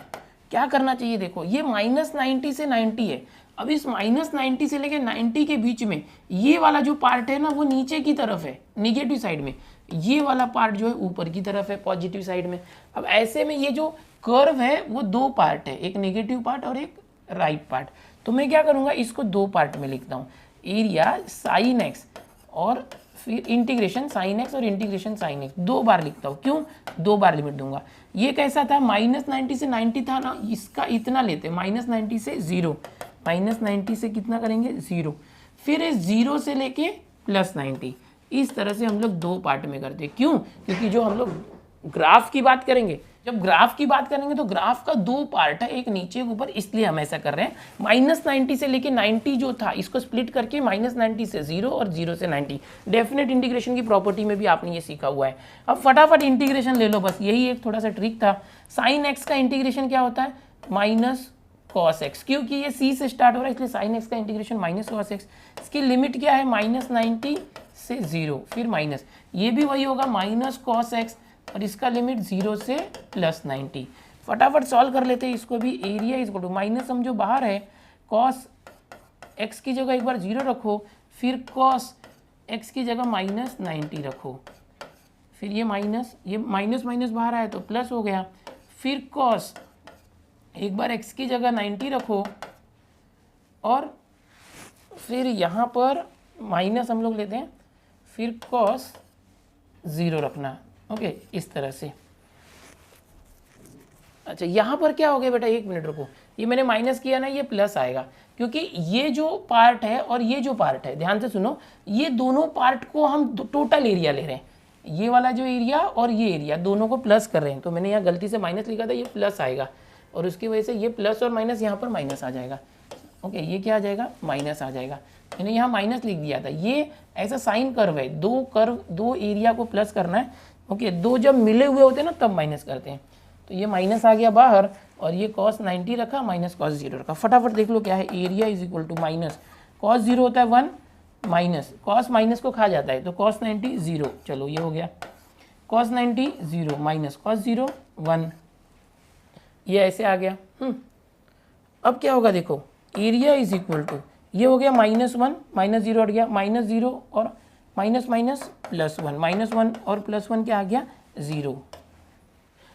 क्या करना चाहिए, देखो ये -90 से 90 है। अब इस -90 से लेके 90 के बीच में ये वाला जो पार्ट है ना वो नीचे की तरफ है निगेटिव साइड में, ये वाला पार्ट जो है ऊपर की तरफ है पॉजिटिव साइड में। अब ऐसे में ये जो कर्व है वो दो पार्ट है, एक नेगेटिव पार्ट और एक राइट पार्ट। तो मैं क्या करूँगा, इसको दो पार्ट में लिखता हूँ, एरिया साइन एक्स और फिर इंटीग्रेशन साइन एक्स और इंटीग्रेशन साइन एक्स, दो बार लिखता हूँ। क्यों, दो बार लिमिट दूंगा। ये कैसा था -90 से 90 था ना, इसका इतना लेते -90 से 0, -90 से कितना करेंगे 0, फिर 0 से लेके +90, इस तरह से हम लोग दो पार्ट में करते हैं। क्यों, क्योंकि जो हम लोग ग्राफ की बात करेंगे, जब ग्राफ की बात करेंगे तो ग्राफ का दो पार्ट है, एक नीचे के ऊपर, इसलिए हम ऐसा कर रहे हैं। -90 से लेके 90 जो था इसको स्प्लिट करके -90 से 0 और 0 से 90, डेफिनेट इंटीग्रेशन की प्रॉपर्टी में भी आपने ये सीखा हुआ है। अब फटाफट इंटीग्रेशन ले लो, बस यही एक थोड़ा सा ट्रिक था। साइन एक्स का इंटीग्रेशन क्या होता है -cos x, क्योंकि ये c से स्टार्ट हो रहा है इसलिए साइन एक्स का इंटीग्रेशन -cos x। इसकी लिमिट क्या है -90 से 0 फिर माइनस, ये भी वही होगा -cos x और इसका लिमिट 0 से +90। फटाफट सॉल्व कर लेते हैं इसको भी। Area is equal to minus हम जो बाहर है cos x की जगह एक बार 0 रखो, फिर cos x की जगह -90 रखो, फिर ये माइनस बाहर आया तो प्लस हो गया, फिर cos एक बार x की जगह 90 रखो और फिर यहाँ पर माइनस हम लोग लेते हैं, फिर cos 0 रखना। ओके इस तरह से। अच्छा यहाँ पर क्या हो गया बेटा, एक मिनट रुको, ये मैंने माइनस किया ना, ये प्लस आएगा क्योंकि ये जो पार्ट है और ये जो पार्ट है, ध्यान से सुनो, ये दोनों पार्ट को हम टोटल एरिया ले रहे हैं। ये वाला जो एरिया और ये एरिया दोनों को प्लस कर रहे हैं, तो मैंने यहाँ गलती से माइनस लिखा था, ये प्लस आएगा और उसकी वजह से ये प्लस और माइनस यहाँ पर माइनस आ जाएगा। ओके, ये क्या आ जाएगा, माइनस आ जाएगा। मैंने यहाँ माइनस लिख दिया था। ये ऐसा साइन कर्व है, दो एरिया को प्लस करना है। ओके, दो जब मिले हुए होते हैं ना तब माइनस करते हैं। तो ये माइनस आ गया बाहर और ये cos 90 रखा माइनस cos 0 रखा। फटाफट देख लो क्या है, area is equal to minus cos 0 होता है 1 माइनस cos माइनस को खा जाता है तो cos 90 0। चलो ये हो गया cos 90 0 माइनस cos 0 1, ये ऐसे आ गया। अब क्या होगा देखो, एरिया इज इक्वल टू ये हो गया -1 माइनस 0 हट गया -0 और माइनस माइनस +1 -1 और +1 क्या आ गया 0।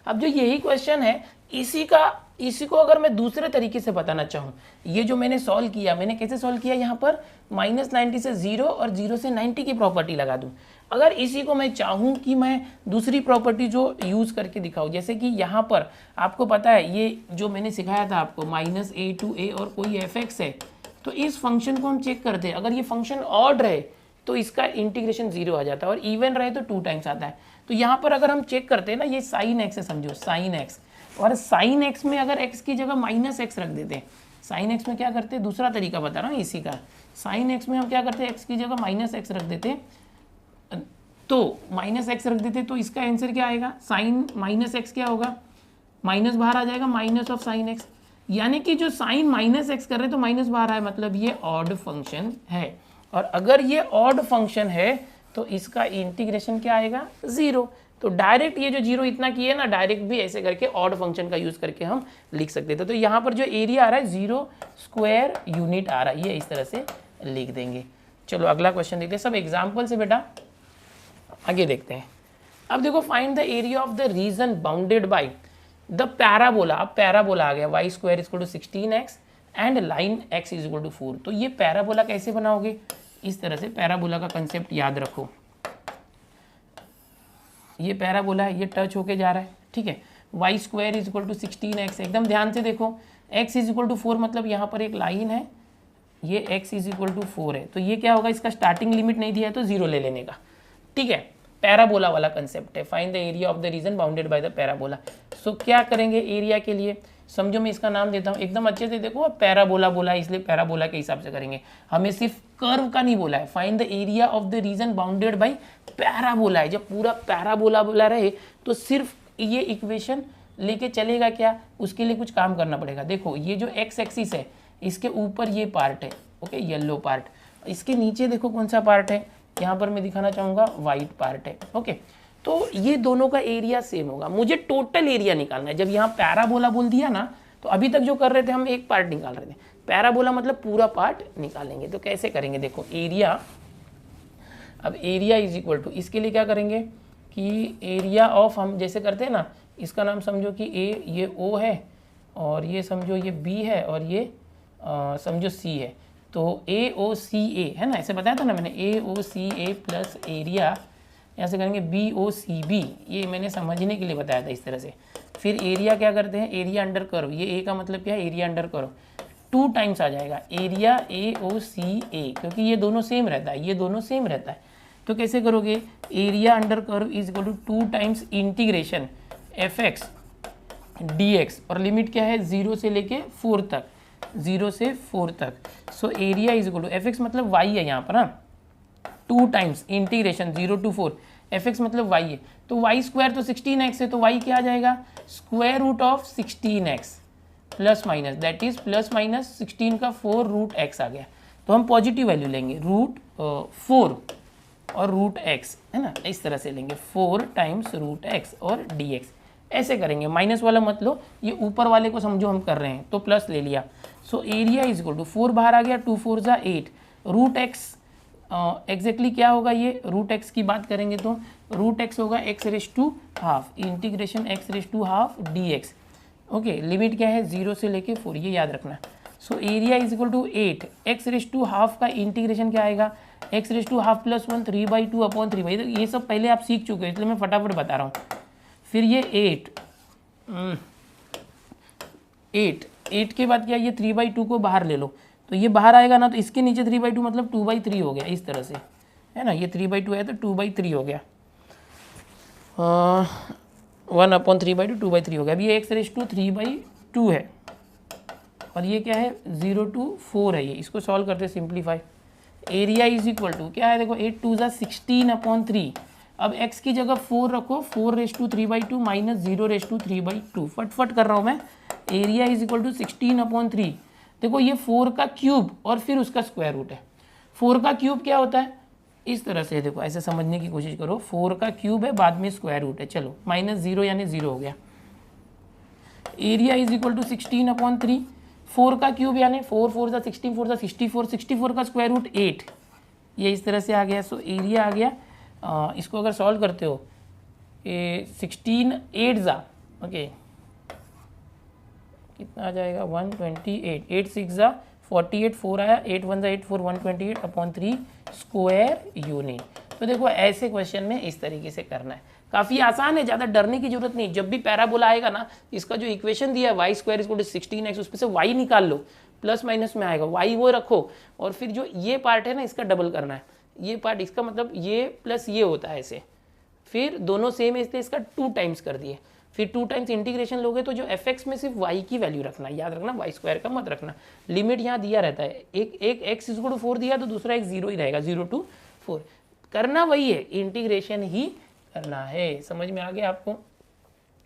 अब जो यही क्वेश्चन है इसी को अगर मैं दूसरे तरीके से बताना चाहूँ, ये जो मैंने सॉल्व किया, मैंने कैसे सॉल्व किया, यहाँ पर -90 से 0 और 0 से 90 की प्रॉपर्टी लगा दूँ। अगर इसी को मैं चाहूँ कि मैं दूसरी प्रॉपर्टी जो यूज़ करके दिखाऊँ, जैसे कि यहाँ पर आपको पता है ये जो मैंने सिखाया था आपको -a to a और कोई fx है, तो इस फंक्शन को हम चेक करते हैं। अगर ये फंक्शन ऑड रहे तो इसका इंटीग्रेशन 0 आ जाता है और इवन रहे तो 2 टाइम्स आता है। तो यहाँ पर अगर हम चेक करते हैं ना, ये साइन एक्स है, समझो साइन एक्स, और साइन एक्स में अगर एक्स की जगह -x रख देते हैं, साइन एक्स में क्या करते हैं, दूसरा तरीका बता रहा हूँ इसी का, साइन एक्स में हम क्या करते हैं, एक्स की जगह -x रख देते हैं, तो -x रख देते तो इसका आंसर क्या आएगा, साइन -x क्या होगा, माइनस बाहर आ जाएगा, माइनस ऑफ साइन एक्स, यानी कि जो साइन -x कर रहे हैं तो माइनस बाहर आए, मतलब ये ऑड फंक्शन है। और अगर ये ऑड फंक्शन है तो इसका इंटीग्रेशन क्या आएगा 0। तो डायरेक्ट ये जो 0 इतना किए ना, डायरेक्ट भी ऐसे करके ऑड फंक्शन का यूज करके हम लिख सकते थे। तो यहाँ पर जो एरिया आ रहा है 0 स्क्वायर यूनिट आ रहा है, ये इस तरह से लिख देंगे। चलो अगला क्वेश्चन देखते हैं, सब एग्जाम्पल से बेटा आगे देखते हैं। अब देखो, find the area of the region bounded by the parabola. अब पैराबोला आ गया y square is equal to 16x and line x is equal to 4। तो ये पैराबोला कैसे बनाओगे, इस तरह से पैराबोला का कंसेप्ट याद रखो। ये पैराबोला है, ये टच होके जा रहा है, ठीक है। y square is equal to 16x, एकदम ध्यान से देखो, x इज इक्वल टू 4 मतलब यहाँ पर एक लाइन है, ये x इज इक्वल टू 4 है, तो ये क्या होगा, इसका स्टार्टिंग लिमिट नहीं दिया है तो 0 ले लेने का, ठीक है। पैराबोला वाला कंसेप्ट है, find the area of the region bounded by the parabola. So क्या करेंगे एरिया के लिए, समझो मैं इसका नाम देता हूँ, एकदम अच्छे से देखो, पैराबोला बोला है इसलिए पैराबोला के हिसाब से करेंगे, हमें सिर्फ कर्व का नहीं बोला है। Find the area of the region bounded bye parabola है, जब पूरा पैराबोला बोला रहे तो सिर्फ ये इक्वेशन लेके चलेगा क्या, उसके लिए कुछ काम करना पड़ेगा। देखो ये जो एक्स एक्सिस है, इसके ऊपर ये पार्ट है, ओके, येलो पार्ट, इसके नीचे देखो कौन सा पार्ट है, यहाँ पर मैं दिखाना चाहूँगा वाइट पार्ट है, ओके। तो ये दोनों का एरिया सेम होगा, मुझे टोटल एरिया निकालना है। जब यहाँ पैराबोला बोल दिया ना, तो अभी तक जो कर रहे थे हम एक पार्ट निकाल रहे थे, पैराबोला मतलब पूरा पार्ट निकालेंगे। तो कैसे करेंगे, देखो एरिया, अब एरिया इज इक्वल टू, इसके लिए क्या करेंगे कि एरिया ऑफ, हम जैसे करते हैं ना, इसका नाम समझो कि ए, ये ओ है और ये समझो ये बी है और ये समझो सी है, तो ए ओ सी ए है ना, ऐसे बताया था ना मैंने, ए ओ सी ए प्लस एरिया, ऐसे करेंगे बी ओ सी बी, ये मैंने समझने के लिए बताया था इस तरह से। फिर एरिया क्या करते हैं, एरिया अंडर कर्व, ये ए का मतलब क्या है, एरिया अंडर कर्व, 2 टाइम्स आ जाएगा एरिया ए ओ सी ए, क्योंकि ये दोनों सेम रहता है, ये दोनों सेम रहता है। तो कैसे करोगे, area under curve is equal to 2 times integration f x d x, और लिमिट क्या है 0 से लेके 4 तक, 0 से 4 तक। So area is equal to f x मतलब वाई है यहाँ पर, हाँ, 2 times integration 0 to 4, f x मतलब वाई है, तो वाई स्क्वायर तो 16x है, तो वाई क्या आ जाएगा, square root of 16x plus minus, that is plus minus 16 का 4 रूट एक्स आ गया। तो हम पॉजिटिव वैल्यू लेंगे, रूट 4 और रूट एक्स है ना, इस तरह से लेंगे, 4 टाइम्स रूट एक्स और dx, ऐसे करेंगे। माइनस वाला मत लो, ये ऊपर वाले को समझो हम कर रहे हैं, तो प्लस ले लिया। So area is equal to 4 बाहर आ गया, 2 4 जा 8, रूट एक्स एग्जैक्टली क्या होगा, ये रूट एक्स की बात करेंगे तो रूट एक्स होगा x raise to half integration x raise to half d x, okay. Limit क्या है 0 से लेके 4, ये याद रखना। So area is equal to 8, x raise to half का इंटीग्रेशन क्या आएगा, x raise to half plus 1 3/2 upon 3/, तो ये सब पहले आप सीख चुके हैं इसलिए मैं फटाफट बता रहा हूँ। फिर ये 8 के बाद क्या, ये 3/2 को बाहर ले लो, तो ये बाहर आएगा ना, तो इसके नीचे 3/2 मतलब 2/3 हो गया, इस तरह से है ना, ये 3/2 है तो 2/3 हो गया। 1/3/2 2/3 हो गया। अभी ये x⁻³ है और ये क्या है 0 to 4 है। ये इसको सॉल्व करते simplify. Area is equal to क्या है, देखो 8 2 16/3। अब x की जगह 4 रखो, 4⁻³ माइनस 0⁻³ फटफट कर रहा हूँ मैं। Area is equal to 16/3। देखो ये 4 का क्यूब और फिर उसका स्क्वायर रूट है। 4 का क्यूब क्या होता है, इस तरह से देखो, ऐसे समझने की कोशिश करो। 4 का क्यूब है, बाद में स्क्वायर रूट है। चलो माइनस 0 यानी 0 हो गया। Area is equal to 16/3। 4 का क्यूब यानी 4 4 सा 16 4 सा 64, 64 का स्क्वायर रूट 8। ये इस तरह से आ गया। सो एरिया आ गया। इसको अगर सॉल्व करते हो 16 8 जा ओके कितना आ जाएगा 128, 8 6 जा 48, 4 आया, 8 1 जा 8 4 128/3 स्क्वायर यूनिट। तो देखो ऐसे क्वेश्चन में इस तरीके से करना है। काफ़ी आसान है, ज़्यादा डरने की जरूरत नहीं। जब भी पैराबोला आएगा ना, इसका जो इक्वेशन दिया है y² = 16x, उसमें से y निकाल लो, प्लस माइनस में आएगा, y वो रखो और फिर जो ये पार्ट है ना इसका डबल करना है। ये पार्ट इसका मतलब ये प्लस ये होता है ऐसे, फिर दोनों सेम है इसलिए इसका 2 टाइम्स कर दिए। फिर 2 टाइम्स इंटीग्रेशन लोगे तो जो fx में सिर्फ y की वैल्यू रखना, याद रखना y² का मत रखना। लिमिट यहाँ दिया रहता है, एक x = 4 दिया तो दूसरा एक 0 ही रहेगा, 0 to 4। करना वही है, इंटीग्रेशन ही करना है। समझ में आ गया आपको।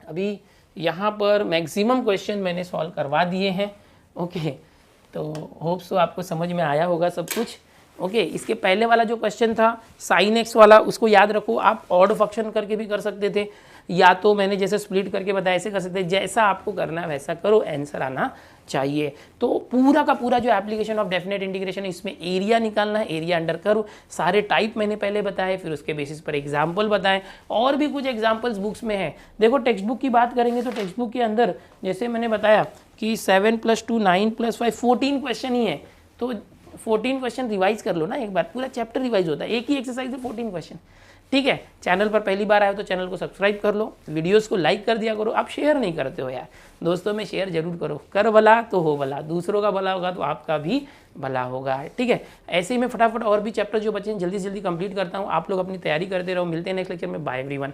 अभी यहाँ पर मैक्सिमम क्वेश्चन मैंने सॉल्व करवा दिए हैं। ओके, तो होप सो आपको समझ में आया होगा सब कुछ। ओके, इसके पहले वाला जो क्वेश्चन था sin x वाला, उसको याद रखो। आप ऑड फंक्शन करके भी कर सकते थे, या तो मैंने जैसे स्प्लिट करके बताया ऐसे कर सकते थे। जैसा आपको करना है वैसा करो, आंसर आना चाहिए। तो पूरा का पूरा जो एप्लीकेशन ऑफ डेफिनेट इंटीग्रेशन है, इसमें एरिया निकालना है, एरिया अंडर कर्व, सारे टाइप मैंने पहले बताए, फिर उसके बेसिस पर एग्जाम्पल बताएं। और भी कुछ एग्जाम्पल्स बुक्स में हैं। देखो टेक्स्ट बुक की बात करेंगे तो टेक्स्ट बुक के अंदर जैसे मैंने बताया कि 7 + 2 9 + 5 14 क्वेश्चन ही है। तो 14 क्वेश्चन रिवाइज कर लो ना एक बार, पूरा चैप्टर रिवाइज होता है, एक ही एक्सरसाइज है 14 क्वेश्चन। ठीक है, चैनल पर पहली बार आए हो तो चैनल को सब्सक्राइब कर लो, वीडियोस को लाइक कर दिया करो। आप शेयर नहीं करते हो यार, दोस्तों में शेयर जरूर करो। कर भला तो हो भला, दूसरों का भला होगा तो आपका भी भला होगा। ठीक है, ऐसे ही मैं फटाफट और भी चैप्टर जो बचे हैं जल्दी से जल्दी कंप्लीट करता हूँ। आप लोग अपनी तैयारी करते रहो। मिलते हैं नेक्स्ट लेक्चर में। Bye everyone.